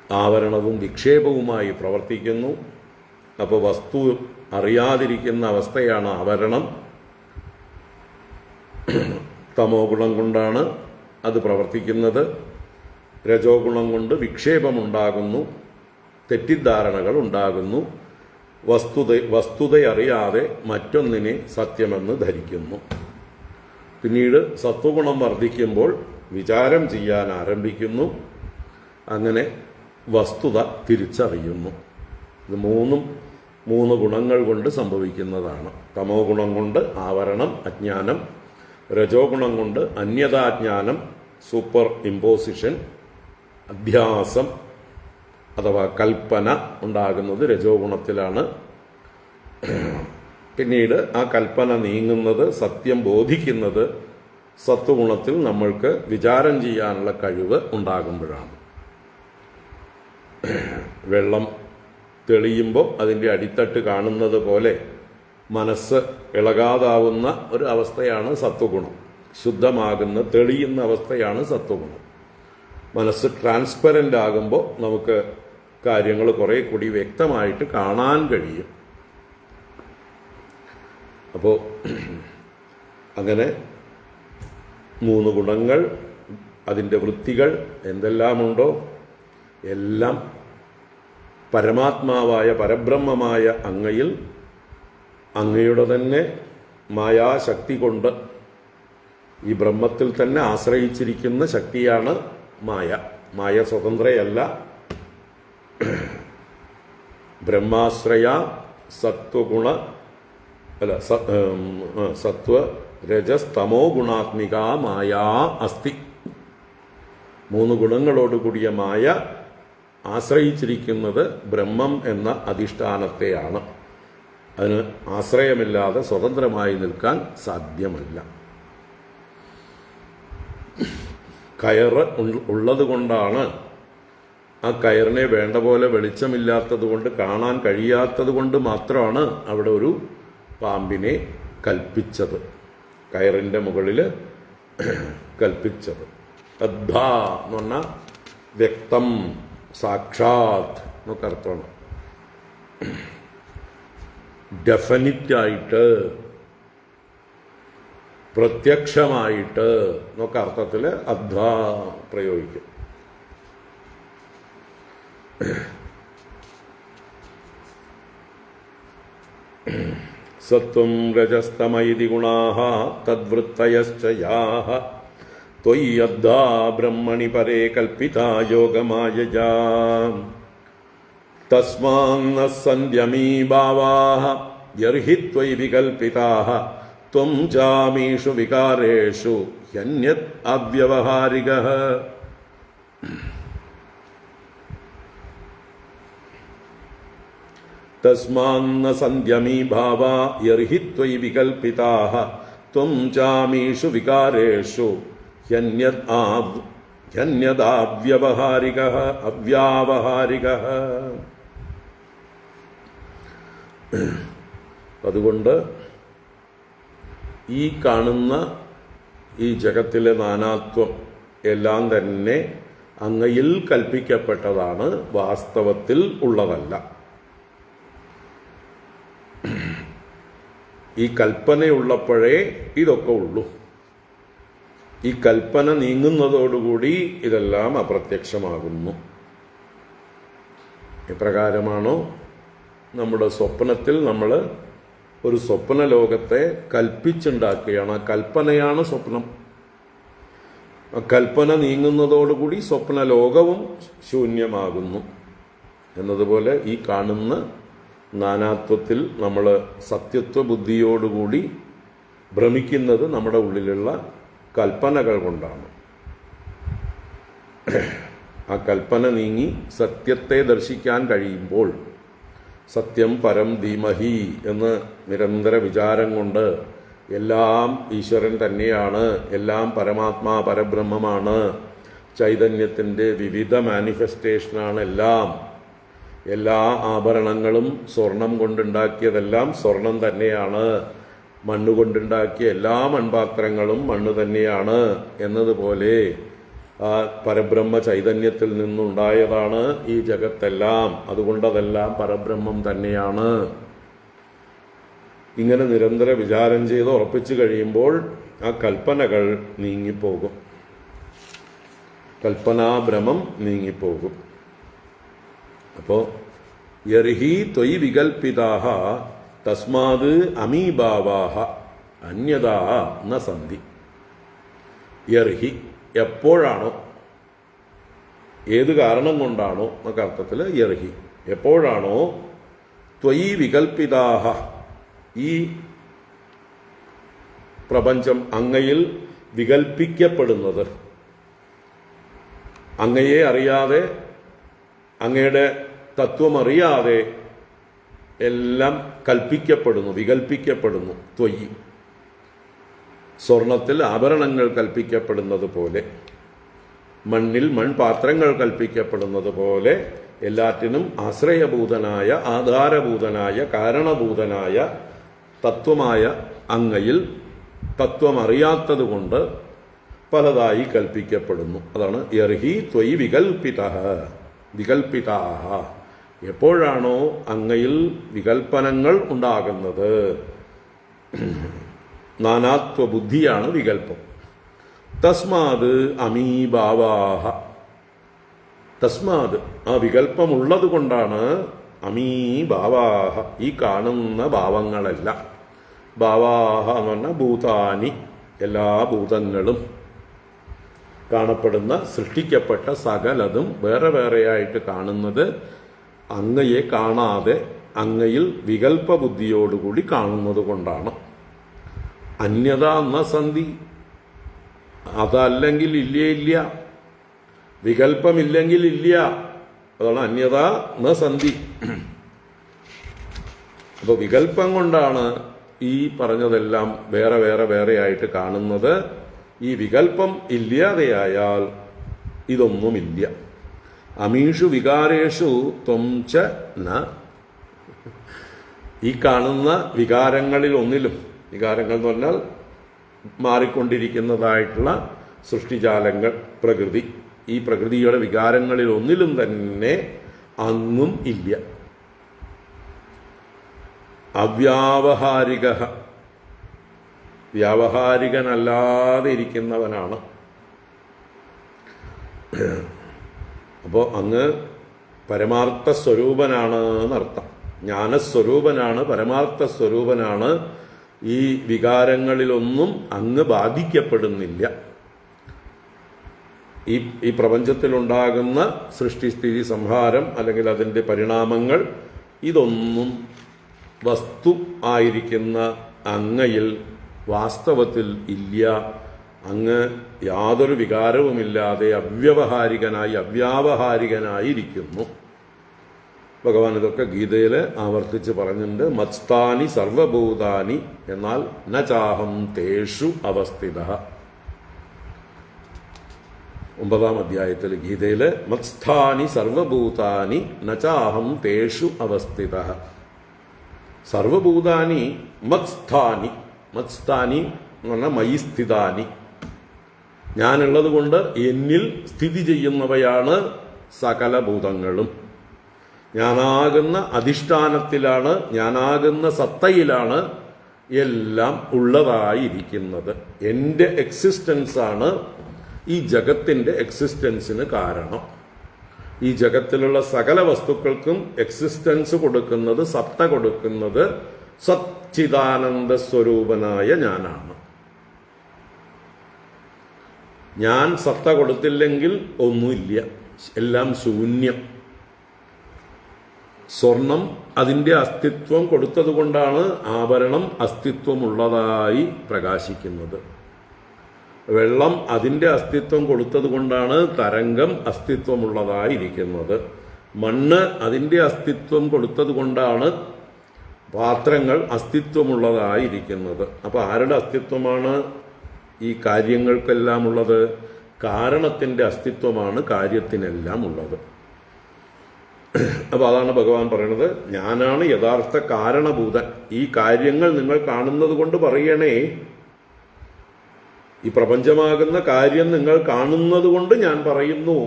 ആവരണവും വിക്ഷേപവുമായി പ്രവർത്തിക്കുന്നു. അപ്പോൾ വസ്തു അറിയാതിരിക്കുന്ന അവസ്ഥയാണ് ആവരണം. തമോ ഗുണം കൊണ്ടാണ് അത് പ്രവർത്തിക്കുന്നത്. രജോ ഗുണം കൊണ്ട് വിക്ഷേപമുണ്ടാകുന്നു, തെറ്റിദ്ധാരണകൾ ഉണ്ടാകുന്നു, വസ്തുതയറിയാതെ മറ്റൊന്നിനെ സത്യമെന്ന് ധരിക്കുന്നു. പിന്നീട് സത്വഗുണം വർദ്ധിക്കുമ്പോൾ വിചാരം ചെയ്യാൻ ആരംഭിക്കുന്നു. അങ്ങനെ വസ്തുത തിരിച്ചറിയുന്നു. ഇത് മൂന്ന് ഗുണങ്ങൾ കൊണ്ട് സംഭവിക്കുന്നതാണ്. തമോ ഗുണം കൊണ്ട് ആവരണം, അജ്ഞാനം. രജോ ഗുണം കൊണ്ട് അന്യതാജ്ഞാനം, സൂപ്പർ ഇമ്പോസിഷൻ, അധ്യാസം അഥവാ കൽപ്പന ഉണ്ടാകുന്നത് രജോ ഗുണത്തിലാണ്. പിന്നീട് ആ കൽപ്പന നീങ്ങുന്നത്, സത്യം ബോധിക്കുന്നത് സത്വഗുണത്തിൽ നമ്മൾക്ക് വിചാരം ചെയ്യാനുള്ള കഴിവ് ഉണ്ടാകുമ്പോഴാണ്. വെള്ളം തെളിയുമ്പോൾ അതിൻ്റെ അടിത്തട്ട് കാണുന്നത് പോലെ മനസ്സ് ഇളകാതാവുന്ന ഒരു അവസ്ഥയാണ് സത്വഗുണം. ശുദ്ധമാകുന്ന, തെളിയുന്ന അവസ്ഥയാണ് സത്വഗുണം. മനസ്സ് ട്രാൻസ്പെറൻ്റ് ആകുമ്പോൾ നമുക്ക് കാര്യങ്ങൾ കുറെ കൂടി വ്യക്തമായിട്ട് കാണാൻ കഴിയും. അപ്പോൾ അങ്ങനെ 3 ഗുണങ്ങൾ, അതിൻ്റെ വൃത്തികൾ എന്തെല്ലാമുണ്ടോ എല്ലാം പരമാത്മാവായ പരബ്രഹ്മമായ അങ്ങയിൽ, അങ്ങയുടെ തന്നെ മായാശക്തി കൊണ്ട്, ഈ ബ്രഹ്മത്തിൽ തന്നെ ആശ്രയിച്ചിരിക്കുന്ന ശക്തിയാണ് മായ. മായ സ്വതന്ത്രയല്ല. ബ്രഹ്മാശ്രയ സത്വഗുണ സത്വ രജസ്തമോ ഗുണാത്മിക മായ അസ്തി. 3 ഗുണങ്ങളോടുകൂടിയ മായ ആശ്രയിച്ചിരിക്കുന്നത് ബ്രഹ്മം എന്ന അധിഷ്ഠാനത്തെയാണ്. അതിന് ആശ്രയമില്ലാതെ സ്വതന്ത്രമായി നിൽക്കാൻ സാധ്യമല്ല. കയറ് ഉള്ളത് കൊണ്ടാണ്, ആ കയറിനെ വേണ്ട പോലെ വെളിച്ചമില്ലാത്തത് കൊണ്ട്, കാണാൻ കഴിയാത്തത് കൊണ്ട് മാത്രമാണ് അവിടെ ഒരു പാമ്പിനെ കൽപ്പിച്ചത്, കയറിൻ്റെ മുകളിൽ കൽപ്പിച്ചത്. അദ്ഭ എന്ന് പറഞ്ഞാൽ വ്യക്തം, സാക്ഷാത് എന്നൊക്കെ അർത്ഥമാണ്. ഡെഫിനിറ്റായിട്ട്, പ്രത്യക്ഷമായിട്ട് എന്നൊക്കെ അർത്ഥത്തിൽ അദ്ഭ പ്രയോഗിക്കും. സത്വം രജസ്തമൈതി ഗുണാഃ തദ്വൃത്തയശ്ച യാഃ ത്വയ്യദ്ധാ ബ്രഹ്മണി പരേ കൽപ്പിതാ യോഗമായയാ തസ്മാന്ന സന്ധ്യമീ ഭാവാഃ യർഹി ത്വയി വികൽപ്പിതാഃ ത്വം ചാമീഷു വികാരേഷു ഹ്യന്യത് അവ്യവഹാരികഃ. തസ്മാന്ന സന്ധ്യമീ ഭാവാ യർഹി ത്വയി വികൽപ്പിതാഃ ത്വം ചാമീഷു വികാരേഷു ഹ്യന്യദാവ്യവഹാരികഃ അവ്യാവഹാരികഃ. അതുകൊണ്ട് ഈ കാണുന്ന ഈ ജഗത്തിലെ നാനാത്വം എല്ലാം തന്നെ അങ്ങയിൽ കൽപ്പിക്കപ്പെട്ടതാണ്, വാസ്തവത്തിൽ ഉള്ളതല്ല. ഈ കൽപ്പനയുള്ളപ്പോഴേ ഇതൊക്കെ ഉള്ളൂ. ഈ കൽപ്പന നീങ്ങുന്നതോടുകൂടി ഇതെല്ലാം അപ്രത്യക്ഷമാകുന്നു. എപ്രകാരമാണോ നമ്മുടെ സ്വപ്നത്തിൽ നമ്മൾ ഒരു സ്വപ്ന ലോകത്തെ കൽപ്പിച്ചുണ്ടാക്കുകയാണ്, ആ കൽപ്പനയാണ് സ്വപ്നം. ആ കൽപ്പന നീങ്ങുന്നതോടുകൂടി സ്വപ്ന ലോകവും ശൂന്യമാകുന്നു എന്നതുപോലെ ഈ കാണുന്ന നാനാത്വത്തിൽ നമ്മൾ സത്യത്വ ബുദ്ധിയോടുകൂടി ഭ്രമിക്കുന്നത് നമ്മുടെ ഉള്ളിലുള്ള കൽപ്പനകൾ കൊണ്ടാണ്. ആ കൽപ്പന നീങ്ങി സത്യത്തെ ദർശിക്കാൻ കഴിയുമ്പോൾ സത്യം പരം ധീമഹി എന്ന് നിരന്തര വിചാരം കൊണ്ട് എല്ലാം ഈശ്വരൻ തന്നെയാണ്, എല്ലാം പരമാത്മാ പരബ്രഹ്മമാണ്, ചൈതന്യത്തിൻ്റെ വിവിധ മാനിഫെസ്റ്റേഷനാണ് എല്ലാം, എല്ലാ ആഭരണങ്ങളും സ്വർണം കൊണ്ടുണ്ടാക്കിയതെല്ലാം സ്വർണം തന്നെയാണ്, മണ്ണുകൊണ്ടുണ്ടാക്കിയ എല്ലാ മൺപാത്രങ്ങളും മണ്ണ് തന്നെയാണ് എന്നതുപോലെ ആ പരബ്രഹ്മ ചൈതന്യത്തിൽ നിന്നുണ്ടായതാണ് ഈ ജഗത്തെല്ലാം, അതുകൊണ്ടതെല്ലാം പരബ്രഹ്മം തന്നെയാണ്. ഇങ്ങനെ നിരന്തര വിചാരം ചെയ്ത് ഉറപ്പിച്ചു കഴിയുമ്പോൾ ആ കൽപ്പനകൾ നീങ്ങിപ്പോകും, കൽപ്പനാഭ്രമം നീങ്ങിപ്പോകും. അപ്പോൾ യർഹി ത്വയി വികൽപ്പിതാഃ തസ്മാത് അമീഭാവാഃ അന്യഥാ ന സന്തി. യർഹി എപ്പോഴാണോ, ഏത് കാരണം കൊണ്ടാണോ എന്നൊക്കെ അർത്ഥത്തിൽ യർഹി എപ്പോഴാണോ ത്വയി വികൽപ്പിതാഃ ഈ പ്രപഞ്ചം അങ്ങയിൽ വികൽപ്പിക്കപ്പെടുന്നത്, അങ്ങയെ അറിയാതെ അങ്ങയുടെ തത്വമറിയാതെ എല്ലാം കൽപ്പിക്കപ്പെടുന്നു, വികൽപ്പിക്കപ്പെടുന്നു. ത്വയി സ്വർണത്തിൽ ആഭരണങ്ങൾ കൽപ്പിക്കപ്പെടുന്നത് പോലെ, മണ്ണിൽ മൺപാത്രങ്ങൾ കൽപ്പിക്കപ്പെടുന്നത് പോലെ എല്ലാറ്റിനും ആശ്രയഭൂതനായ, ആധാരഭൂതനായ, കാരണഭൂതനായ തത്വമായ അങ്ങയിൽ തത്വമറിയാത്തത് കൊണ്ട് പലതായി കൽപ്പിക്കപ്പെടുന്നു. അതാണ് യർഹി ത്വയി വികൽപ്പിതഃ വികൽപ്പിതാഃ. എപ്പോഴാണോ അങ്ങയിൽ വികൽപ്പനങ്ങൾ ഉണ്ടാകുന്നത്, നാനാത്വ ബുദ്ധിയാണ് വികൽപ്പം. തസ്മാത് അമീഭാവാഃ, തസ്മാത് ആ വികൽപ്പമുള്ളത് കൊണ്ടാണ് അമീഭാവാഃ ഈ കാണുന്ന ഭാവങ്ങളെല്ലാം, ഭാവാഃ എന്ന് പറഞ്ഞാൽ ഭൂതാനി എല്ലാ ഭൂതങ്ങളും, കാണപ്പെടുന്ന സൃഷ്ടിക്കപ്പെട്ട സകലതും വേറെ വേറെയായിട്ട് കാണുന്നത് അങ്ങയെ കാണാതെ അങ്ങയിൽ വികൽപ്പ ബുദ്ധിയോടുകൂടി കാണുന്നത് കൊണ്ടാണ്. അന്യത ന സന്ധി, അതല്ലെങ്കിൽ ഇല്ലേ ഇല്ല, വികൽപ്പമില്ലെങ്കിൽ ഇല്ല, അതാണ് അന്യത ന സന്ധി. അപ്പോൾ വികൽപ്പം കൊണ്ടാണ് ഈ പറഞ്ഞതെല്ലാം വേറെ വേറെ വേറെ ആയിട്ട് കാണുന്നത്. ഈ വികൽപ്പം ഇല്ലാതെയായാൽ ഇതൊന്നുമില്ല. അമീഷു വികാരേഷു ത്വം ച ന, ഈ കാണുന്ന വികാരങ്ങളിൽ ഒന്നിലും, വികാരങ്ങൾ എന്ന് പറഞ്ഞാൽ മാറിക്കൊണ്ടിരിക്കുന്നതായിട്ടുള്ള സൃഷ്ടിജാലങ്ങൾ, പ്രകൃതി, ഈ പ്രകൃതിയുടെ വികാരങ്ങളിൽ ഒന്നിലും തന്നെ അങ്ങും ഇല്ല. അവ്യാവഹാരിക, വ്യാവഹാരികനല്ലാതെ ഇരിക്കുന്നവനാണ്. അപ്പോൾ അങ്ങ് പരമാർത്ഥ സ്വരൂപനാണ് എന്നർത്ഥം. ജ്ഞാനസ്വരൂപനാണ്, പരമാർത്ഥ സ്വരൂപനാണ്. ഈ വികാരങ്ങളിലൊന്നും അങ്ങ് ബാധിക്കപ്പെടുന്നില്ല. ഈ പ്രപഞ്ചത്തിലുണ്ടാകുന്ന സൃഷ്ടിസ്ഥിതി സംഹാരം അല്ലെങ്കിൽ അതിൻ്റെ പരിണാമങ്ങൾ, ഇതൊന്നും വസ്തു ആയിരിക്കുന്ന അങ്ങയിൽ വാസ്തവത്തിൽ ഇല്ല. അങ്ങ് യാതൊരു വികാരവുമില്ലാതെ അവ്യവഹാരികനായി, അവ്യാവഹാരികനായിരിക്കുന്നു. ഭഗവാൻ ഇതൊക്കെ ഗീതയിൽ ആവർത്തിച്ച് പറഞ്ഞിട്ടുണ്ട്. മത്സ്ഥാനി സർവഭൂതാനി, എന്നാൽ ന ചാഹം തേഷു അവസ്ഥിത. 9-ാം അധ്യായത്തിൽ ഗീതയിൽ മത്സ്ഥാനി സർവഭൂതാനി ന ചാഹം തേഷു അവസ്ഥിത. സർവഭൂതാനി മത്സ്ഥാനി, മത്സ്ഥാനി എന്ന് പറഞ്ഞാൽ മയി സ്ഥിതാനി, ഞാനുള്ളത് കൊണ്ട് എന്നിൽ സ്ഥിതി ചെയ്യുന്നവയാണ് സകല ഭൂതങ്ങളും. ഞാനാകുന്ന അധിഷ്ഠാനത്തിലാണ്, ഞാനാകുന്ന സത്തയിലാണ് എല്ലാം ഉള്ളതായിരിക്കുന്നത്. എൻ്റെ എക്സിസ്റ്റൻസാണ് ഈ ജഗത്തിൻ്റെ എക്സിസ്റ്റൻസിന് കാരണം. ഈ ജഗത്തിലുള്ള സകല വസ്തുക്കൾക്കും എക്സിസ്റ്റൻസ് കൊടുക്കുന്നത്, സത്ത കൊടുക്കുന്നത് സച്ചിദാനന്ദ സ്വരൂപനായ ഞാനാണ്. ഞാൻ സത്ത കൊടുത്തില്ലെങ്കിൽ ഒന്നുമില്ല, എല്ലാം ശൂന്യം. സ്വർണം അതിൻ്റെ അസ്തിത്വം കൊടുത്തതുകൊണ്ടാണ് ആഭരണം അസ്തിത്വമുള്ളതായി പ്രകാശിക്കുന്നത്. വെള്ളം അതിൻ്റെ അസ്തിത്വം കൊടുത്തതുകൊണ്ടാണ് തരംഗം അസ്തിത്വമുള്ളതായിരിക്കുന്നത്. മണ്ണ് അതിൻ്റെ അസ്തിത്വം കൊടുത്തതുകൊണ്ടാണ് പാത്രങ്ങൾ അസ്തിത്വമുള്ളതായിരിക്കുന്നത്. അപ്പോൾ ആരുടെ അസ്തിത്വമാണ് ഈ കാര്യങ്ങൾക്കെല്ലാം ഉള്ളത്? കാരണത്തിൻ്റെ അസ്തിത്വമാണ് കാര്യത്തിനെല്ലാം ഉള്ളത്. അപ്പോൾ അതാണ് ഭഗവാൻ പറയുന്നത്, ഞാനാണ് യഥാർത്ഥ കാരണഭൂതൻ. ഈ കാര്യങ്ങൾ നിങ്ങൾ കാണുന്നത് കൊണ്ട് പറയണേ, ഈ പ്രപഞ്ചമാകുന്ന കാര്യം നിങ്ങൾ കാണുന്നത് കൊണ്ട് ഞാൻ പറയുന്നു,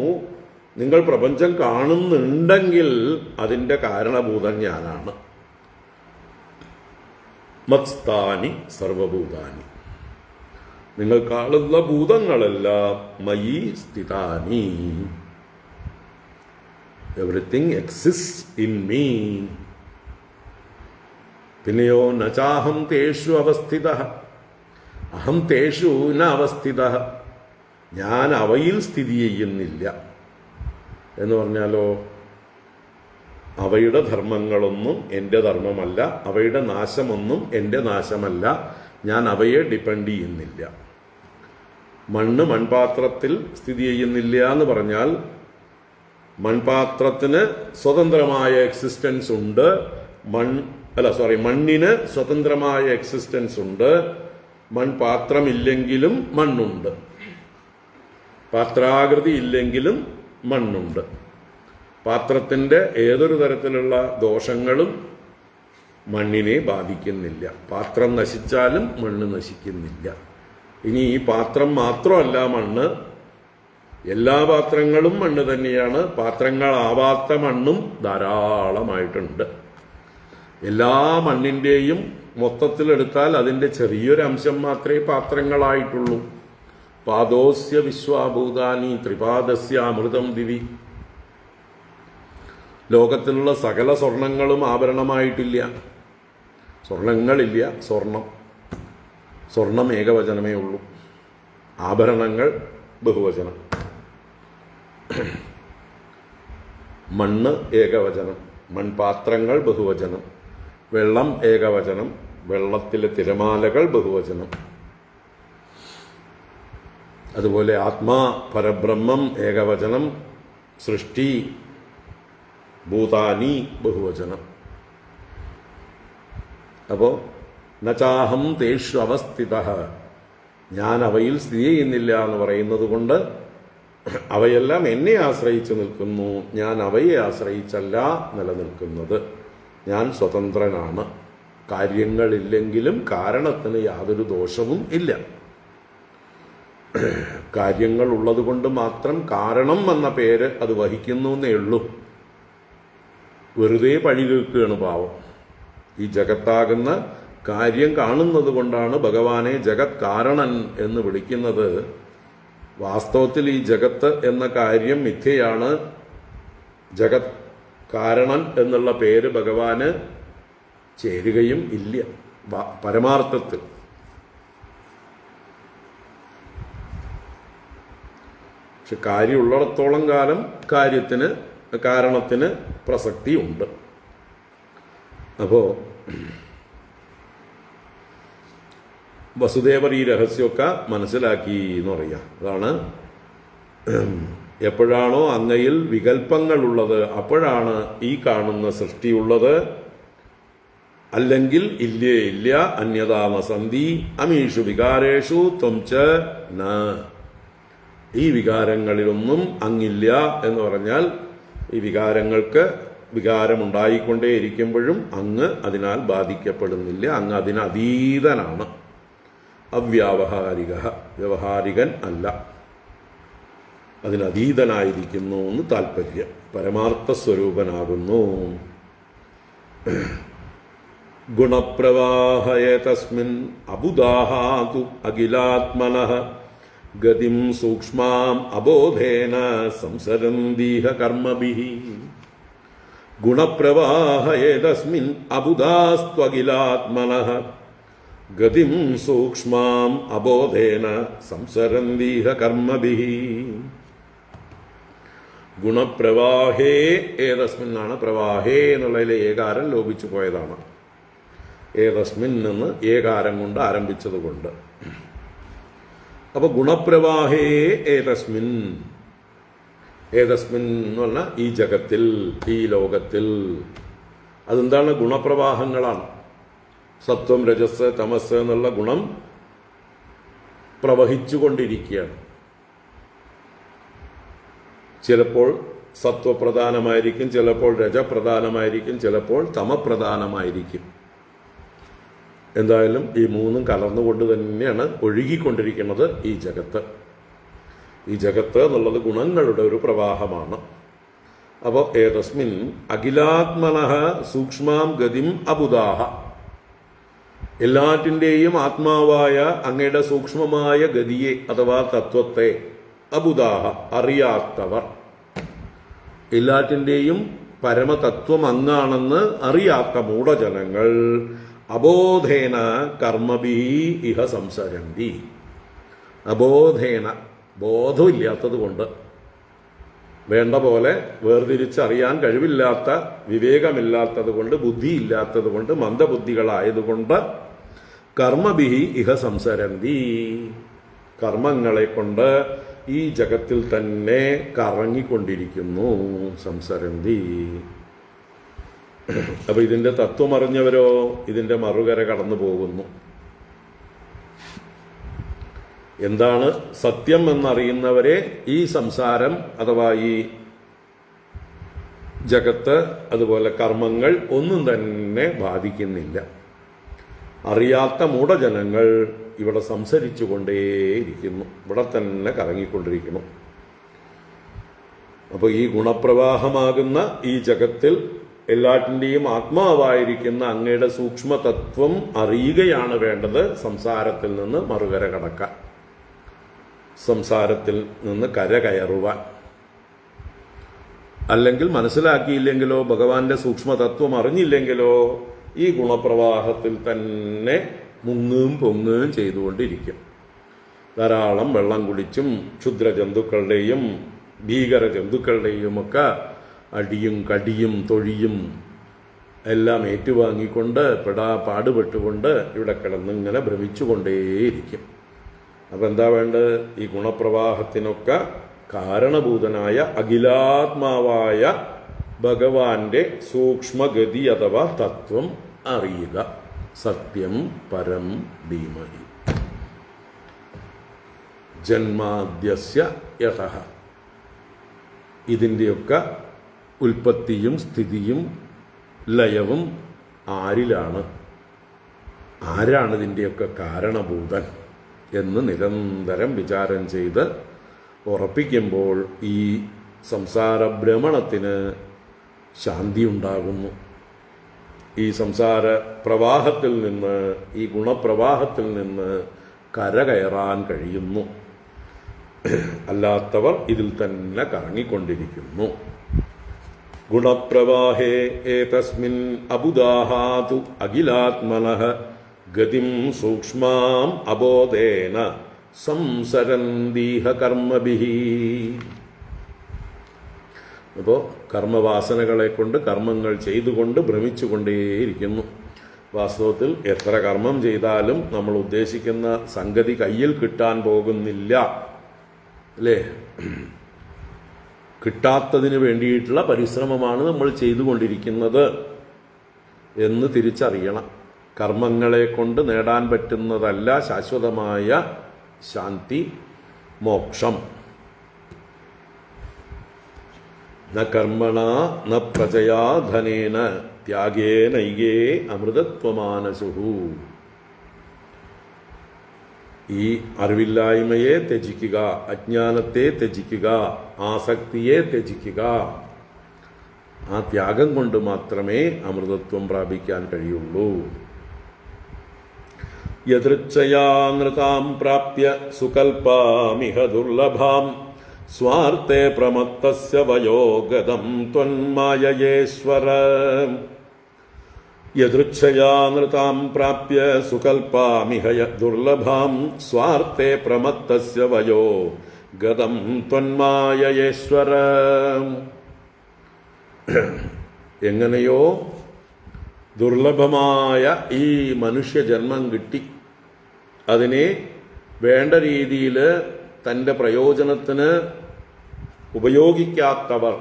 നിങ്ങൾ പ്രപഞ്ചം കാണുന്നുണ്ടെങ്കിൽ അതിൻ്റെ കാരണഭൂതൻ ഞാനാണ്. മത്സ്ഥാനി സർവഭൂതാനി, നിങ്ങൾ കാണുന്ന ഭൂതങ്ങളെല്ലാം മയി സ്ഥിതാനി, എവറിത്തിങ് എക്സിസ്റ്റ് ഇൻ മീ. പിന്നെയോ നചാഹം തേഷു അവസ്ഥിത, അഹം തേഷു ന അവസ്ഥിത, ഞാൻ അവയിൽ സ്ഥിതി ചെയ്യുന്നില്ല എന്ന് പറഞ്ഞാലോ, അവയുടെ ധർമ്മങ്ങളൊന്നും എൻ്റെ ധർമ്മമല്ല, അവയുടെ നാശമൊന്നും എൻ്റെ നാശമല്ല, ഞാൻ അവയെ ഡിപ്പെൻഡ് ചെയ്യുന്നില്ല. മണ്ണ് മൺപാത്രത്തിൽ സ്ഥിതി ചെയ്യുന്നില്ല എന്ന് പറഞ്ഞാൽ മൺപാത്രത്തിന് സ്വതന്ത്രമായ എക്സിസ്റ്റൻസ് ഉണ്ട്, മണ്ണിന് സ്വതന്ത്രമായ എക്സിസ്റ്റൻസ് ഉണ്ട്. മൺപാത്രമില്ലെങ്കിലും മണ്ണുണ്ട്, പാത്രാകൃതി ഇല്ലെങ്കിലും മണ്ണുണ്ട്. പാത്രത്തിൻ്റെ ഏതൊരു തരത്തിലുള്ള ദോഷങ്ങളും മണ്ണിനെ ബാധിക്കുന്നില്ല. പാത്രം നശിച്ചാലും മണ്ണ് നശിക്കുന്നില്ല. ഇനി ഈ പാത്രം മാത്രമല്ല മണ്ണ്, എല്ലാ പാത്രങ്ങളും മണ്ണ് തന്നെയാണ്. പാത്രങ്ങളാവാത്ത മണ്ണും ധാരാളമായിട്ടുണ്ട്. എല്ലാ മണ്ണിൻ്റെയും മൊത്തത്തിലെടുത്താൽ അതിൻ്റെ ചെറിയൊരു അംശം മാത്രമേ പാത്രങ്ങളായിട്ടുള്ളൂ. പാദോസ്യ വിശ്വാഭൂതാനി ത്രിപാദസ്യ അമൃതം ദിവി. ലോകത്തിലുള്ള സകല സ്വർണങ്ങളും ആഭരണമായിട്ടില്ല. സ്വർണങ്ങളില്ല, സ്വർണം ഏകവചനമേ ഉള്ളൂ, ആഭരണങ്ങൾ ബഹുവചനം. മണ്ണ് ഏകവചനം. മൺപാത്രങ്ങൾ ബഹുവചനം, വെള്ളം ഏകവചനം, വെള്ളത്തിലെ തിരമാലകൾ ബഹുവചനം. അതുപോലെ ആത്മാ പരബ്രഹ്മം ഏകവചനം, സൃഷ്ടി ഭൂതാനി ബഹുവചനം. അപ്പോൾ നചാഹം തേഷു അവസ്ഥിത, ഞാൻ അവയിൽ സ്ഥിതി ചെയ്യുന്നില്ല എന്ന് പറയുന്നത് കൊണ്ട് അവയെല്ലാം എന്നെ ആശ്രയിച്ചു നിൽക്കുന്നു, ഞാൻ അവയെ ആശ്രയിച്ചല്ല നിലനിൽക്കുന്നത്. ഞാൻ സ്വതന്ത്രനാണ്. കാര്യങ്ങളില്ലെങ്കിലും കാരണത്തിന് യാതൊരു ദോഷവും ഇല്ല. കാര്യങ്ങൾ ഉള്ളത് കൊണ്ട് മാത്രം കാരണം എന്ന പേര് അത് വഹിക്കുന്നു എന്നേ ഉള്ളൂ. വെറുതെ പഴി കേൾക്കുകയാണ് പാവം. ഈ ജഗത്താകുന്ന കാര്യം കാണുന്നത് കൊണ്ടാണ് ഭഗവാനെ ജഗത് കാരണൻ എന്ന് വിളിക്കുന്നത്. വാസ്തവത്തിൽ ഈ ജഗത്ത് എന്ന കാര്യം മിഥ്യയാണ്. ജഗത് കാരണൻ എന്നുള്ള പേര് ഭഗവാന് ചേരുകയും ഇല്ല പരമാർത്ഥത്തിൽ. പക്ഷെ കാര്യമുള്ളിടത്തോളം കാലം കാരണത്തിന് പ്രസക്തിയുണ്ട്. അപ്പോ വസുദേവർ ഈ രഹസ്യമൊക്കെ മനസ്സിലാക്കി എന്ന് പറയാം. അതാണ് എപ്പോഴാണോ അങ്ങയിൽ വികല്പങ്ങളുള്ളത് അപ്പോഴാണ് ഈ കാണുന്ന സൃഷ്ടിയുള്ളത്. അല്ലെങ്കിൽ ഇല്ലേ ഇല്ല, അന്യതാമസന്തി അമീഷു വികാരേഷു ത്വംച ന. ഈ വികാരങ്ങളിലൊന്നും അങ്ങില്ല എന്ന് പറഞ്ഞാൽ ഈ വികാരങ്ങൾക്ക് വികാരമുണ്ടായിക്കൊണ്ടേയിരിക്കുമ്പോഴും അങ്ങ് അതിനാൽ ബാധിക്കപ്പെടുന്നില്ല. അങ്ങ് അതിന് അതീതനാണ്. അവ്യാവഹാരിക, വ്യവഹാരികൻ അല്ല, അതിനതീതനായിരിക്കുന്നു എന്ന് താല്പര്യം. പരമാർത്ഥ സ്വരൂപനാകുന്നു. ഗുണപ്രവാഹയ തസ്മിൻ അബുദാഹാതു അഖിലാത്മനഃ ഗതിം സൂക്ഷ്മാം അബോധേന സംസരന്തീഹ കർമ്മഭിഃ. ഗുണപ്രവാഹയ തസ്മിൻ അബുദാസ്ത്വഖിലാത്മനഃ ഗതിം സൂക്ഷ്മാം അബോധേന സംസരന്തീഹ കർമ്മഭിഃ. ഗുണപ്രവാഹേ ഏതസ്മിന്നാണ്. പ്രവാഹേ എന്നുള്ളതിലെ ഏകാരം ലോപിച്ചു പോയതാണ്. ഏതസ്മിൻ നിന്ന് ഏകാരം കൊണ്ട് ആരംഭിച്ചത് കൊണ്ട്. അപ്പൊ ഗുണപ്രവാഹേ ഏതസ്മിൻ, ഏതസ്മിൻ എന്ന് പറഞ്ഞാൽ ഈ ജഗത്തിൽ, ഈ ലോകത്തിൽ. അതെന്താണ്? ഗുണപ്രവാഹങ്ങളാണ്. സത്വം രജസ് തമസ് എന്നുള്ള ഗുണം പ്രവഹിച്ചുകൊണ്ടിരിക്കുകയാണ്. ചിലപ്പോൾ സത്വപ്രധാനമായിരിക്കും, ചിലപ്പോൾ രജപ്രധാനമായിരിക്കും, ചിലപ്പോൾ തമപ്രധാനമായിരിക്കും. എന്തായാലും ഈ മൂന്നും കലർന്നുകൊണ്ട് തന്നെയാണ് ഒഴുകിക്കൊണ്ടിരിക്കുന്നത് ഈ ജഗത്ത്. ഈ ജഗത്ത് എന്നുള്ളത് ഗുണങ്ങളുടെ ഒരു പ്രവാഹമാണ്. അപ്പോൾ ഏതസ്മിൻ അഖിലാത്മനഃ സൂക്ഷ്മാം ഗതിം അബുദാഹ. എല്ലാറ്റിൻ്റെയും ആത്മാവായ അങ്ങയുടെ സൂക്ഷ്മമായ ഗതിയെ അഥവാ തത്വത്തെ, അബുദാഹ അറിയാത്തവർ, എല്ലാറ്റിൻ്റെയും പരമതത്വം അങ്ങാണെന്ന് അറിയാത്ത മൂഢജനങ്ങൾ അബോധേന കർമ്മഭി ഇഹ സംസരന്തി. അബോധേന, ബോധമില്ലാത്തത് കൊണ്ട്, വേണ്ട പോലെ വേർതിരിച്ചറിയാൻ കഴിവില്ലാത്ത, വിവേകമില്ലാത്തത് കൊണ്ട്, ബുദ്ധിയില്ലാത്തത് കൊണ്ട്, മന്ദബുദ്ധികളായതുകൊണ്ട് കർമ്മഭിഹി ഇഹ സംസരന്തി, കർമ്മങ്ങളെ കൊണ്ട് ഈ ജഗത്തിൽ തന്നെ കറങ്ങിക്കൊണ്ടിരിക്കുന്നു. സംസരന്തി. അപ്പൊ ഇതിന്റെ തത്വം അറിഞ്ഞവരോ ഇതിന്റെ മറുകര കടന്നു പോകുന്നു. എന്താണ് സത്യം എന്നറിയുന്നവരെ ഈ സംസാരം അഥവാ ഈ ജഗത്ത് അതുപോലെ കർമ്മങ്ങൾ ഒന്നും തന്നെ ബാധിക്കുന്നില്ല. അറിയാത്ത മൂഢജനങ്ങൾ ഇവിടെ സംസരിച്ചു കൊണ്ടേയിരിക്കുന്നു, ഇവിടെ തന്നെ കറങ്ങിക്കൊണ്ടിരിക്കുന്നു. അപ്പോൾ ഈ ഗുണപ്രവാഹമാകുന്ന ഈ ജഗത്തിൽ എല്ലാറ്റിൻ്റെയും ആത്മാവായിരിക്കുന്ന അങ്ങയുടെ സൂക്ഷ്മതത്വം അറിയുകയാണ് വേണ്ടത്. സംസാരത്തിൽ നിന്ന് മറുകര കടക്കാൻ, സംസാരത്തിൽ നിന്ന് കര കയറുവാൻ. അല്ലെങ്കിൽ മനസ്സിലാക്കിയില്ലെങ്കിലോ ഭഗവാന്റെ സൂക്ഷ്മതത്വം അറിഞ്ഞില്ലെങ്കിലോ ഈ ഗുണപ്രവാഹത്തിൽ തന്നെ മുങ്ങുകയും പൊങ്ങുകയും ചെയ്തുകൊണ്ടിരിക്കും. ധാരാളം വെള്ളം കുടിച്ചും ക്ഷുദ്ര ജന്തുക്കളുടെയും ഭീകര ജന്തുക്കളുടെയും ഒക്കെ അടിയും കടിയും തൊഴിയും എല്ലാം ഏറ്റുവാങ്ങിക്കൊണ്ട് പാടുപെട്ടുകൊണ്ട് ഇവിടെ കിടന്നിങ്ങനെ ഭ്രമിച്ചുകൊണ്ടേയിരിക്കും. അപ്പം എന്താ വേണ്ടത്? ഈ ഗുണപ്രവാഹത്തിനൊക്കെ കാരണഭൂതനായ അഖിലാത്മാവായ ഭഗവാന്റെ സൂക്ഷ്മഗതി അഥവാ തത്വം അറിയുക. സത്യം പരം ധീമഹി. ജന്മാദ്യസ്യ യതഃ. ഇതിൻ്റെയൊക്കെ ഉൽപ്പത്തിയും സ്ഥിതിയും ലയവും ആരിലാണ്? ആരാണ് ഇതിൻ്റെയൊക്കെ കാരണഭൂതൻ എന്ന് നിരന്തരം വിചാരം ചെയ്ത് ഉറപ്പിക്കുമ്പോൾ ഈ സംസാര ഭ്രമണത്തിന് ശാന്തി ഉണ്ടാകുന്നു. ഈ സംസാര പ്രവാഹത്തിൽ നിന്ന്, ഈ ഗുണപ്രവാഹത്തിൽ നിന്ന് കരകയറാൻ കഴിയുന്നു. അല്ലാത്തവർ ഇതിൽ തന്നെ കറങ്ങിക്കൊണ്ടിരിക്കുന്നു. ഗുണപ്രവാഹേ ഏതസ്മിൻ അബുദാഹാതു അഖിലാത്മനഃ ഗതിം സൂക്ഷ്മാം അബോധേന സംസരന്തീഹ കർമ്മഭിഹി. അപ്പോൾ കർമ്മവാസനകളെ കൊണ്ട് കർമ്മങ്ങൾ ചെയ്തുകൊണ്ട് ഭ്രമിച്ചുകൊണ്ടേയിരിക്കുന്നു. വാസ്തവത്തിൽ എത്ര കർമ്മം ചെയ്താലും നമ്മൾ ഉദ്ദേശിക്കുന്ന സംഗതി കയ്യിൽ കിട്ടാൻ പോകുന്നില്ല, അല്ലേ? കിട്ടാത്തതിന് വേണ്ടിയിട്ടുള്ള പരിശ്രമമാണ് നമ്മൾ ചെയ്തുകൊണ്ടിരിക്കുന്നത് എന്ന് തിരിച്ചറിയണം. കർമ്മങ്ങളെ കൊണ്ട് നേടാൻ പറ്റുന്നതല്ല ശാശ്വതമായ ശാന്തി, മോക്ഷം. ന കർമ്മണ ന പ്രജയാ ധനേന ത്യാഗേനൈകേ അമൃതത്വമാനസുഹു. ഈ അറിവില്ലായ്മയെ ത്യജിക്കുക, അജ്ഞാനത്തെ ത്യജിക്കുക, ആസക്തിയെ ത്യജിക്കുക. ആ ത്യാഗം കൊണ്ട് മാത്രമേ അമൃതത്വം പ്രാപിക്കാൻ കഴിയുള്ളൂ. യദൃച്ഛയാ നൃതാം പ്രാപ്യ സുകൽപാമിഹ ദുർലഭാം സ്വാർത്ഥേ പ്രമത്തസ്യ വയോഗദം ത്വന്മായയേശ്വര. യദൃച്ഛയാ നൃതാം പ്രാപ്യ സുകൽപാമിഹ ദുർലഭാം സ്വാർത്ഥേ പ്രമത്തസ്യ വയോഗദം ത്വന്മായയേശ്വര. എങ്ങനെയോ ദുർലഭമായ ഈ മനുഷ്യജന്മം കിട്ടി, അതിനെ വേണ്ട രീതിയിൽ തൻ്റെ പ്രയോജനത്തിന് ഉപയോഗിക്കാത്തവർ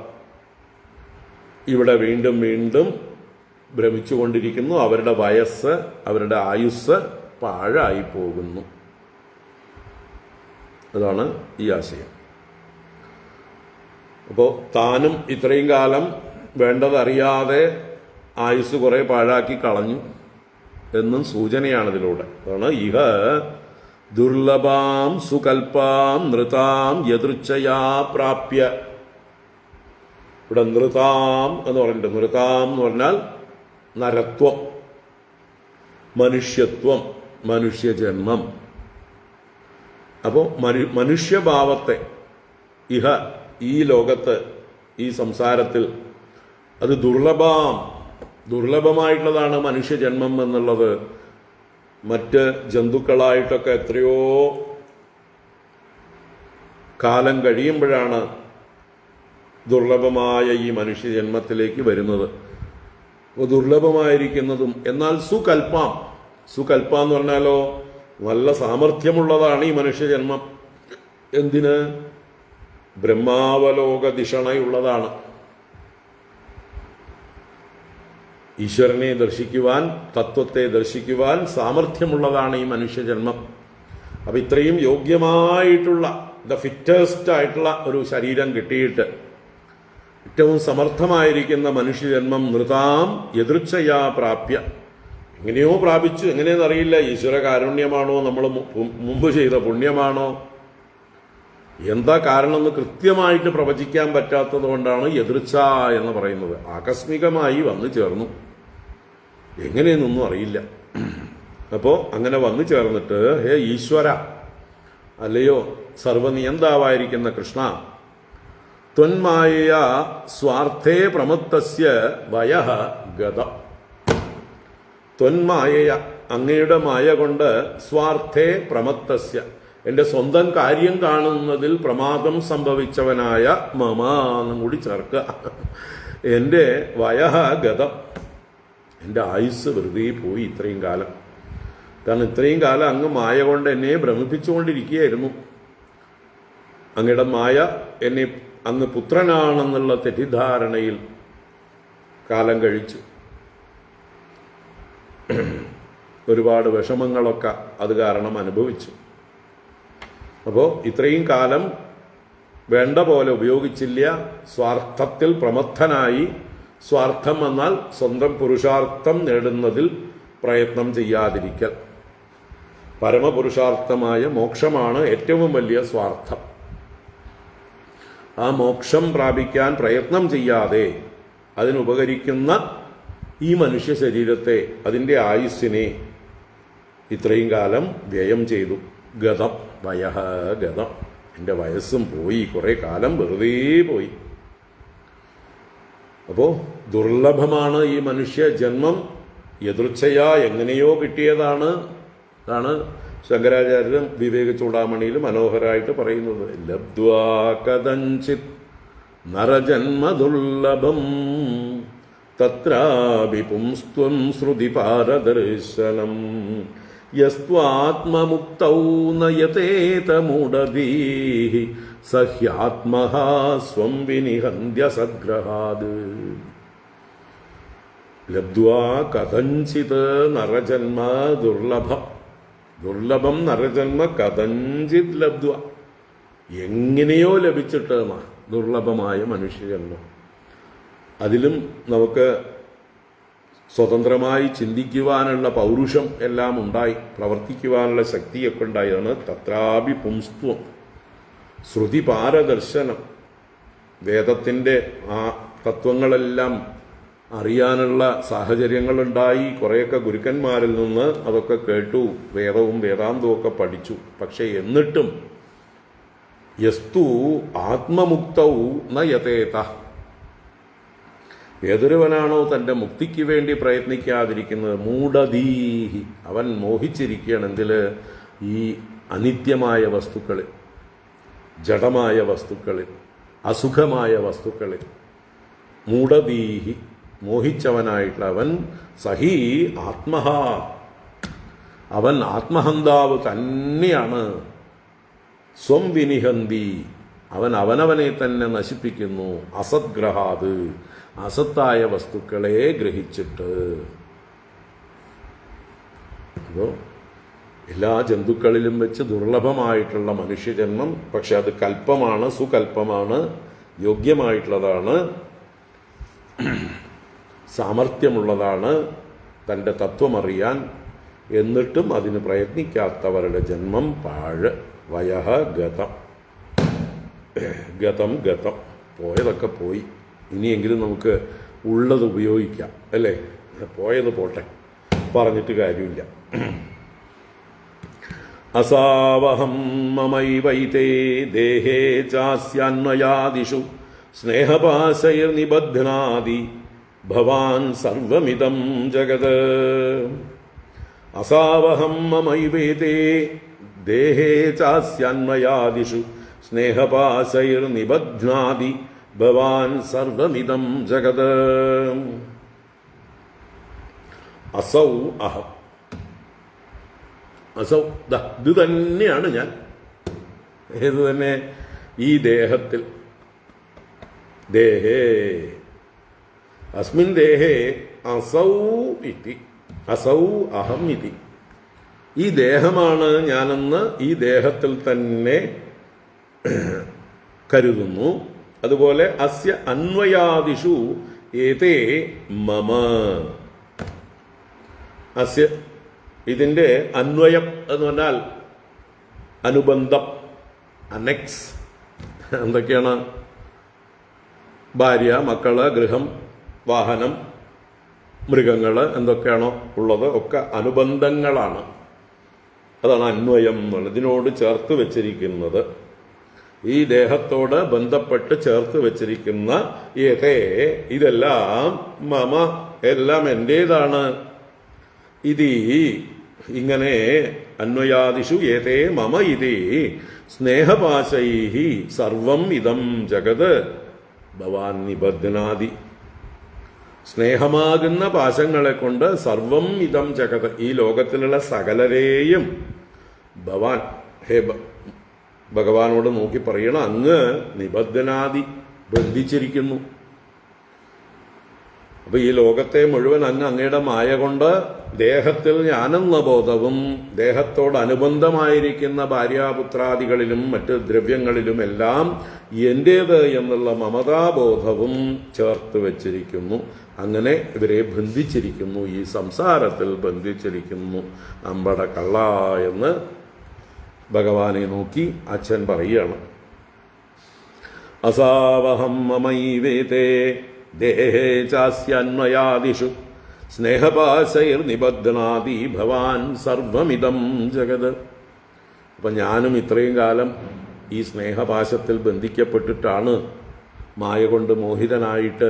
ഇവിടെ വീണ്ടും വീണ്ടും ഭ്രമിച്ചുകൊണ്ടിരിക്കുന്നു. അവരുടെ വയസ്സ്, അവരുടെ ആയുസ് പാഴായി പോകുന്നു. അതാണ് ഈ ആശയം. അപ്പോൾ താനും ഇത്രയും കാലം വേണ്ടതറിയാതെ ആയുസ് കുറെ പാഴാക്കി കളഞ്ഞു എന്നും സൂചനയാണിതിലൂടെ. അതാണ് ഇഹ ദുർലഭാം സുകൽപാം നൃതാം യദൃച്ഛയാ പ്രാപ്യ. ഇവിടെ നൃതാം എന്ന് പറഞ്ഞിട്ട്, നൃതാം എന്ന് പറഞ്ഞാൽ നരത്വം, മനുഷ്യത്വം, മനുഷ്യജന്മം. അപ്പോൾ മനുഷ്യഭാവത്തെ ഇഹ ഈ ലോകത്ത്, ഈ സംസാരത്തിൽ അത് ദുർലഭമായിട്ടുള്ളതാണ് മനുഷ്യജന്മം എന്നുള്ളത്. മറ്റ് ജന്തുക്കളായിട്ടൊക്കെ എത്രയോ കാലം കഴിയുമ്പോഴാണ് ദുർലഭമായ ഈ മനുഷ്യജന്മത്തിലേക്ക് വരുന്നത്. അപ്പോൾ ദുർലഭമായിരിക്കുന്നതും എന്നാൽ സുകൽപ്പം എന്ന് പറഞ്ഞാലോ നല്ല സാമർഥ്യമുള്ളതാണ് ഈ മനുഷ്യജന്മം. എന്തിന്? ബ്രഹ്മാവലോക ദിഷണയുള്ളതാണ്. ഈശ്വരനെ ദർശിക്കുവാൻ, തത്വത്തെ ദർശിക്കുവാൻ സാമർഥ്യമുള്ളതാണ് ഈ മനുഷ്യജന്മം. അപ്പം ഇത്രയും യോഗ്യമായിട്ടുള്ള ഫിറ്റസ്റ്റ് ആയിട്ടുള്ള ഒരു ശരീരം കിട്ടിയിട്ട് ഏറ്റവും സമർത്ഥമായിരിക്കുന്ന മനുഷ്യജന്മം നൃതാം യദൃച്ഛയാ പ്രാപ്യ. എങ്ങനെയോ പ്രാപിച്ചു, എങ്ങനെയെന്നറിയില്ല. ഈശ്വര കാരുണ്യമാണോ, നമ്മൾ മുമ്പ് ചെയ്ത പുണ്യമാണോ, എന്താ കാരണം എന്ന് കൃത്യമായിട്ട് പ്രവചിക്കാൻ പറ്റാത്തത് കൊണ്ടാണ് യദൃച്ഛ എന്ന് പറയുന്നത്. ആകസ്മികമായി വന്നു ചേർന്നു, എങ്ങനെയെന്നൊന്നും അറിയില്ല. അപ്പോൾ അങ്ങനെ വന്നു ചേർന്നിട്ട്, ഹേ ഈശ്വര, അല്ലയോ സർവനിയന്താവായിരിക്കുന്ന കൃഷ്ണ, ത്വന്മായ സ്വാർത്ഥേ പ്രമത്തസ്യ വയഃ ഗത. ത്വന്മായ, അങ്ങയുടെ മായ കൊണ്ട്, സ്വാർത്ഥേ പ്രമത്തസ്യ, എൻ്റെ സ്വന്തം കാര്യം കാണുന്നതിൽ പ്രമാദം സംഭവിച്ചവനായ മമ എന്നും കൂടി ചേർക്കുക. എൻ്റെ വയഗതം, എൻ്റെ ആയുസ് വെറുതെ പോയി ഇത്രയും കാലം. കാരണം ഇത്രയും കാലം അങ്ങ് മായ കൊണ്ട് എന്നെ ഭ്രമിപ്പിച്ചുകൊണ്ടിരിക്കുകയായിരുന്നു. അങ്ങയുടെ മായ എന്നെ അങ്ങ് പുത്രനാണെന്നുള്ള തെറ്റിദ്ധാരണയിൽ കാലം കഴിച്ചു. ഒരുപാട് വിഷമങ്ങളൊക്കെ അത് കാരണം അനുഭവിച്ചു. അപ്പോൾ ഇത്രയും കാലം വേണ്ട പോലെ ഉപയോഗിച്ചില്ല. സ്വാർത്ഥത്തിൽ പ്രമത്തനായി. സ്വാർത്ഥം എന്നാൽ സ്വന്തം പുരുഷാർത്ഥം നേടുന്നതിൽ പ്രയത്നം ചെയ്യാതിരിക്കൽ. പരമപുരുഷാർത്ഥമായ മോക്ഷമാണ് ഏറ്റവും വലിയ സ്വാർത്ഥം. ആ മോക്ഷം പ്രാപിക്കാൻ പ്രയത്നം ചെയ്യാതെ അതിനുപകരിക്കുന്ന ഈ മനുഷ്യ ശരീരത്തെ, അതിൻ്റെ ആയുസ്സിനെ ഇത്രയും കാലം വ്യയം ചെയ്തു. ഗതം, വയഃ ഗതം, എൻ്റെ വയസ്സും പോയി, കുറേ കാലം വെറുതെ പോയി. അപ്പോൾ ദുർലഭമാണ് ഈ മനുഷ്യ ജന്മം. യദൃച്ഛയാ എങ്ങനെയോ കിട്ടിയതാണ്. അതാണ് ശങ്കരാചാര്യരും വിവേക ചൂടാമണിയിൽ മനോഹരമായിട്ട് പറയുന്നത്. ലബ്ധ്വാ കഥഞ്ചിത് നരജന്മ ദുർലഭം തത്രാപി പുംസ്ത്വം ശ്രുതി പാരദർശനം യസ്ത്വാത്മമുക്തൗ നയതേത മൂഢധീഃ സഹ്യാത്മഃ സ്വം വിനിഹന്ത്യ സദ്ഗ്രഹാത്. ലബ്ധ്വാ കഥഞ്ചിത് നരജന്മ ദുർലഭം. ദുർലഭം നരജന്മ കഥഞ്ചിത് ലബ്ധ്വ, എങ്ങനെയോ ലഭിച്ചിട്ട് ദുർലഭമായ മനുഷ്യജന്മം. അതിലും നമുക്ക് സ്വതന്ത്രമായി ചിന്തിക്കുവാനുള്ള പൗരുഷം എല്ലാം ഉണ്ടായി, പ്രവർത്തിക്കുവാനുള്ള ശക്തിയൊക്കെ ഉണ്ടായതാണ്. തത്രാപി പുംസ്ത്വം ശ്രുതി പാരദർശനം. വേദത്തിൻ്റെ ആ തത്വങ്ങളെല്ലാം അറിയാനുള്ള സാഹചര്യങ്ങളുണ്ടായി. കുറേയൊക്കെ ഗുരുക്കന്മാരിൽ നിന്ന് അതൊക്കെ കേട്ടു, വേദവും വേദാന്തവും ഒക്കെ പഠിച്ചു. പക്ഷെ എന്നിട്ടും യസ്തു ആത്മമുക്തൗ ന യതേത, ഏതൊരുവനാണോ തൻ്റെ മുക്തിക്ക് വേണ്ടി പ്രയത്നിക്കാതിരിക്കുന്നത്, മൂഢധീഹി, അവൻ മോഹിച്ചിരിക്കുകയാണ് എന്തിൽ? ഈ അനിത്യമായ വസ്തുക്കളിൽ, ജഡമായ വസ്തുക്കളിൽ, അസുഖമായ വസ്തുക്കളിൽ. മൂഢധീഹി, മോഹിച്ചവനായിട്ടുള്ള അവൻ. സഹി ആത്മഹ, അവൻ ആത്മഹന്താവ് തന്നെയാണ്. സ്വം വിനിഹന്തി, അവൻ അവനവനെ തന്നെ നശിപ്പിക്കുന്നു. അസദ്ഗ്രഹാത്, അസത്തായ വസ്തുക്കളെ ഗ്രഹിച്ചിട്ട്. അപ്പോൾ എല്ലാ ജന്തുക്കളിലും വെച്ച് ദുർലഭമായിട്ടുള്ള മനുഷ്യജന്മം. പക്ഷെ അത് കൽപ്പമാണ്, സുകൽപ്പമാണ്, യോഗ്യമായിട്ടുള്ളതാണ്, സാമർഥ്യമുള്ളതാണ് തൻ്റെ തത്വമറിയാൻ. എന്നിട്ടും അതിന് പ്രയത്നിക്കാത്തവരുടെ ജന്മം പാഴ്. വയഃ ഗതം, ഗതം ഗതം, പോയതൊക്കെ പോയി. ഇനിയെങ്കിലും നമുക്ക് ഉള്ളത് ഉപയോഗിക്കാം, അല്ലേ? പോയത് പോട്ടെ, പറഞ്ഞിട്ട് കാര്യമില്ല. അസാവഹം മമൈവൈതേ ദേഹേ ചാസ്യാന്വയാദിഷു സ്നേഹപാശൈർനിബധ്നാതി ഭവാൻ സർവമിദം ജഗത്. അസാവഹം മമൈവേതേ ദേഹേ ചാസ്യാന്വയാദിഷു സ്നേഹപാശൈർനിബധ്നാതി ഭവാൻ സർവമിദം ജഗത്. അസൗ അഹം, അസൗ ഇത് തന്നെയാണ് ഞാൻ. ഏത് തന്നെ? ഈ ദേഹത്തിൽ. ദേഹേ അസ്മിൻ ദേഹേ അസൗ ഇതി, അസൗ അഹം ഇതി. ഈ ദേഹമാണ് ഞാനെന്ന് ഈ ദേഹത്തിൽ തന്നെ കരുതുന്നു. അതുപോലെ അസ്യ അന്വയാദിഷു ഏതേ മമ. അസ്യ, ഇതിൻ്റെ അന്വയം എന്ന് പറഞ്ഞാൽ അനുബന്ധം, അനെക്സ്. എന്തൊക്കെയാണ്? ഭാര്യ, മക്കള്, ഗൃഹം, വാഹനം, മൃഗങ്ങൾ, എന്തൊക്കെയാണോ ഉള്ളത് ഒക്കെ അനുബന്ധങ്ങളാണ്. അതാണ് അന്വയം എന്നുള്ളത്. ഇതിനോട് ചേർത്ത് വെച്ചിരിക്കുന്നത്, ഈ ദേഹത്തോട് ബന്ധപ്പെട്ട് ചേർത്ത് വെച്ചിരിക്കുന്ന ഏതേ, ഇതെല്ലാം മമ, എല്ലാം എൻ്റേതാണ്. ഇത് ഇങ്ങനെ അന്വയാദിഷു ഏതേ മമ ഇതി സ്നേഹപാശൈ സർവം ഇതം ജഗത് ഭവാൻ നിബധ്നാതി. സ്നേഹമാകുന്ന പാശങ്ങളെ കൊണ്ട് സർവം ഇതം ജഗത്, ഈ ലോകത്തിലുള്ള സകലരെയും ഭവാൻ, ഹേ ഭഗവാനോട് നോക്കി പറയണം, അങ്ങ് നിബദ്ധനാദി, ബന്ധിച്ചിരിക്കുന്നു. അപ്പൊ ഈ ലോകത്തെ മുഴുവൻ അങ്ങ് അങ്ങയുടെ മായ കൊണ്ട് ദേഹത്തിൽ ഞാനെന്ന ബോധവും ദേഹത്തോടനുബന്ധമായിരിക്കുന്ന ഭാര്യാപുത്രാദികളിലും മറ്റ് ദ്രവ്യങ്ങളിലുമെല്ലാം എന്റേത് എന്നുള്ള മമതാബോധവും ചേർത്ത് വച്ചിരിക്കുന്നു. അങ്ങനെ ഇവരെ ബന്ധിച്ചിരിക്കുന്നു, ഈ സംസാരത്തിൽ ബന്ധിച്ചിരിക്കുന്നു. അമ്പട കള്ള എന്ന് ഭഗവാനെ നോക്കി അച്ഛൻ പറയുകയാണ്. അസാവഹം മമൈവേതേ ദേഹേ ചാസ്യന്വയാദിഷു സ്നേഹപാശൈർ നിബദ്ധനാദി ഭവാൻ സർവമിതം ജഗത്. അപ്പം ഞാനും ഇത്രയും കാലം ഈ സ്നേഹപാശത്തിൽ ബന്ധിക്കപ്പെട്ടിട്ടാണ് മായ കൊണ്ട് മോഹിതനായിട്ട്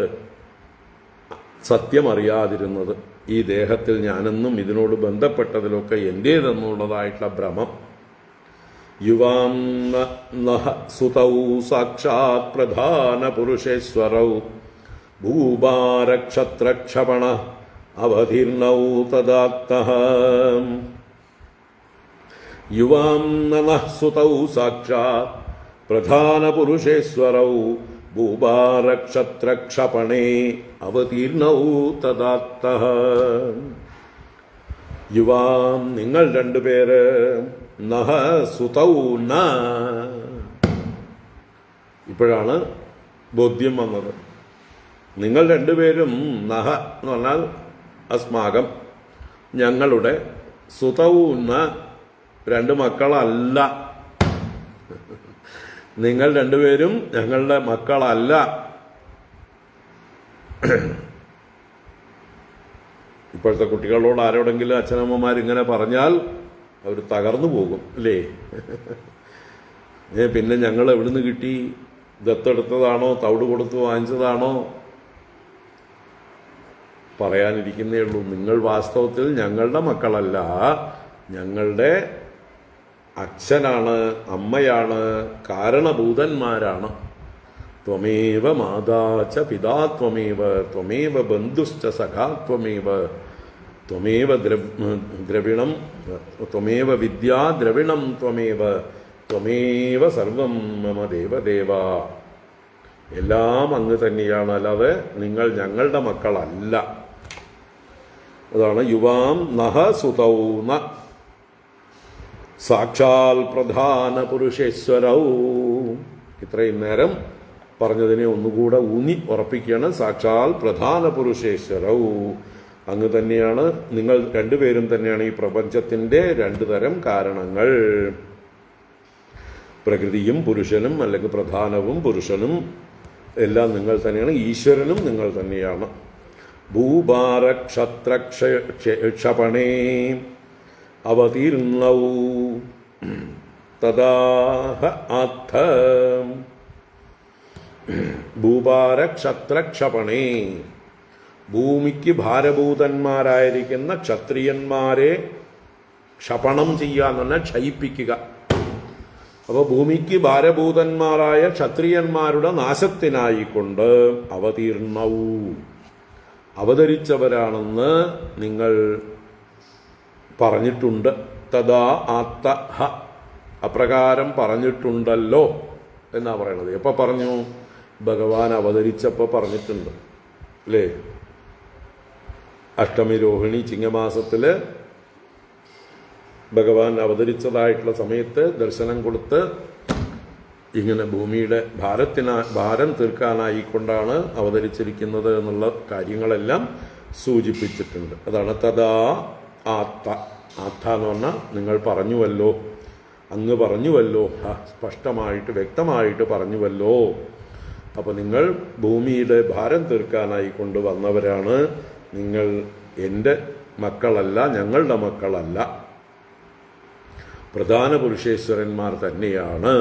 സത്യമറിയാതിരുന്നത്. ഈ ദേഹത്തിൽ ഞാനെന്നും ഇതിനോട് ബന്ധപ്പെട്ടതിലൊക്കെ എൻ്റേതെന്നുള്ളതായിട്ടുള്ള ഭ്രമം. യുവാം നഹ സുതൗ സാക്ഷാത് പ്രധാന പുരുഷേശ്വരൗ ഭൂഭാരക്ഷത്രക്ഷപണ അവതീർണൗ തദാത്തഃ. യുവാം നഃ സുതൗ സാക്ഷാത് പ്രധാന പുരുഷേശ്വരൗ ഭൂഭാരക്ഷത്രക്ഷപണേ അവതീർണൗ തദാത്തഃ. യുവാം നിങ്ങൾ രണ്ടുപേര്, നഹ സുതൗ ന, ഇപ്പോഴാണ് ബോധ്യം വന്നത്. നിങ്ങൾ രണ്ടുപേരും നഹ എന്ന് പറഞ്ഞാൽ അസ്മാകം, ഞങ്ങളുടെ, സുതൗ ന രണ്ട് മക്കളല്ല, നിങ്ങൾ രണ്ടുപേരും ഞങ്ങളുടെ മക്കളല്ല. ഇപ്പോഴത്തെ കുട്ടികളോട് ആരോടെങ്കിലും അച്ഛനമ്മമാരിങ്ങനെ പറഞ്ഞാൽ അവർ തകർന്നു പോകും അല്ലേ? പിന്നെ ഞങ്ങൾ എവിടുന്ന് കിട്ടി? ദത്തെടുത്തതാണോ തവിട് കൊടുത്ത് വാങ്ങിച്ചതാണോ? പറയാനിരിക്കുന്നേ ഉള്ളൂ. നിങ്ങൾ വാസ്തവത്തിൽ ഞങ്ങളുടെ മക്കളല്ല, ഞങ്ങളുടെ അച്ഛനാണ്, അമ്മയാണ്, കാരണഭൂതന്മാരാണ്. ത്വമേവ മാതാച പിതാ ത്വമേവ, ത്വമേവ ബന്ധുശ്ച സഖാ ത്വമേവ, ത്വമേവ ദ്രവിണം, ത്വമേവ വിദ്യാ ദ്രവിണം ത്വമേവ, ത്വമേവ സർവം മമ ദേവദേവ. എല്ലാം അങ്ങ് തന്നെയാണ്, അല്ലാതെ നിങ്ങൾ ഞങ്ങളുടെ മക്കളല്ല. അതാണ് യുവാം നഹ സുതൗ ന സാക്ഷാൽ പ്രധാന പുരുഷേശ്വരൗ. ഇത്രയും നേരം പറഞ്ഞതിനെ ഒന്നുകൂടെ ഊന്നി ഉറപ്പിക്കുകയാണ്. സാക്ഷാൽ പ്രധാന പുരുഷേശ്വരൗ, അങ്ങ് തന്നെയാണ്, നിങ്ങൾ രണ്ടുപേരും തന്നെയാണ് ഈ പ്രപഞ്ചത്തിന്റെ രണ്ടു തരം കാരണങ്ങൾ. പ്രകൃതിയും പുരുഷനും, അല്ലെങ്കിൽ പ്രധാനവും പുരുഷനും എല്ലാം നിങ്ങൾ തന്നെയാണ്. ഈശ്വരനും നിങ്ങൾ തന്നെയാണ്. ഭൂഭാരക്ഷത്രക്ഷപണേ അവതീർണൗ തദാഹ അർത്ഥ. ഭൂഭാരക്ഷത്രക്ഷപണേ, ഭൂമിക്ക് ഭാരഭൂതന്മാരായിരിക്കുന്ന ക്ഷത്രിയന്മാരെ ക്ഷപണം ചെയ്യാന്ന് പറഞ്ഞാൽ ക്ഷയിപ്പിക്കുക. അപ്പോൾ ഭൂമിക്ക് ഭാരഭൂതന്മാരായ ക്ഷത്രിയന്മാരുടെ നാശത്തിനായിക്കൊണ്ട് അവതീർണവും, അവതരിച്ചവരാണെന്ന് നിങ്ങൾ പറഞ്ഞിട്ടുണ്ട്. തഥാ ആത്ത ഹ, അപ്രകാരം പറഞ്ഞിട്ടുണ്ടല്ലോ എന്നാ പറയണത്. എപ്പോൾ പറഞ്ഞു? ഭഗവാൻ അവതരിച്ചപ്പോൾ പറഞ്ഞിട്ടുണ്ട് അല്ലേ? അഷ്ടമി രോഹിണി ചിങ്ങമാസത്തില് ഭഗവാൻ അവതരിച്ചതായിട്ടുള്ള സമയത്ത് ദർശനം കൊടുത്ത് ഇങ്ങനെ ഭൂമിയുടെ ഭാരം തീർക്കാനായിക്കൊണ്ടാണ് അവതരിച്ചിരിക്കുന്നത് എന്നുള്ള കാര്യങ്ങളെല്ലാം സൂചിപ്പിച്ചിട്ടുണ്ട്. അതാണ് തഥാ ആത്ത. ആത്ത എന്ന് പറഞ്ഞാൽ നിങ്ങൾ പറഞ്ഞുവല്ലോ, അങ്ങ് പറഞ്ഞുവല്ലോ, സ്പഷ്ടമായിട്ട് വ്യക്തമായിട്ട് പറഞ്ഞുവല്ലോ. അപ്പോൾ നിങ്ങൾ ഭൂമിയുടെ ഭാരം തീർക്കാനായി കൊണ്ടുവന്നവരാണ്. നിങ്ങൾ എൻ്റെ മക്കളല്ല, ഞങ്ങളുടെ മക്കളല്ല, പ്രധാന പുരുഷേശ്വരന്മാർ തന്നെയാണ്.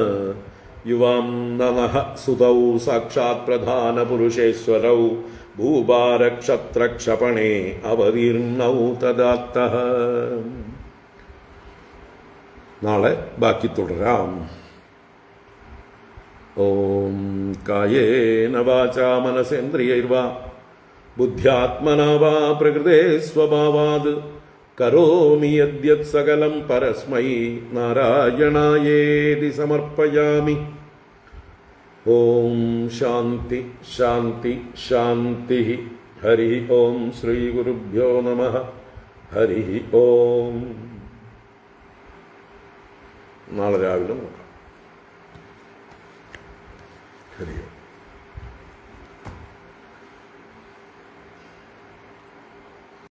യുവാം നനഃ സുതൗ സാക്ഷാത് പ്രധാന പുരുഷേശ്വരൗ ഭൂഭാരക്ഷത്രക്ഷപണേ അവതീർണൗ തദാത്തഃ. നാളെ ബാക്കി തുടരാം. ഓം കായേന വാചാ മനസേന്ദ്രിയൈർവാ ബുദ്ധ്യാത്മനാ വാ പ്രകൃതേ സ്വഭാവാത് കരോമി യദ്യത് സകലം പരസ്മൈ നാരായണായേതി സമർപ്പയാമി. ഓം ശാന്തി ശാന്തി ശാന്തി. ഹരി ഓം. ശ്രീ ഗുരുഭ്യോ നമഃ. ഹരി ഓം. നാളെ രാവിലെ നോക്കാം. ഹരി ഓം.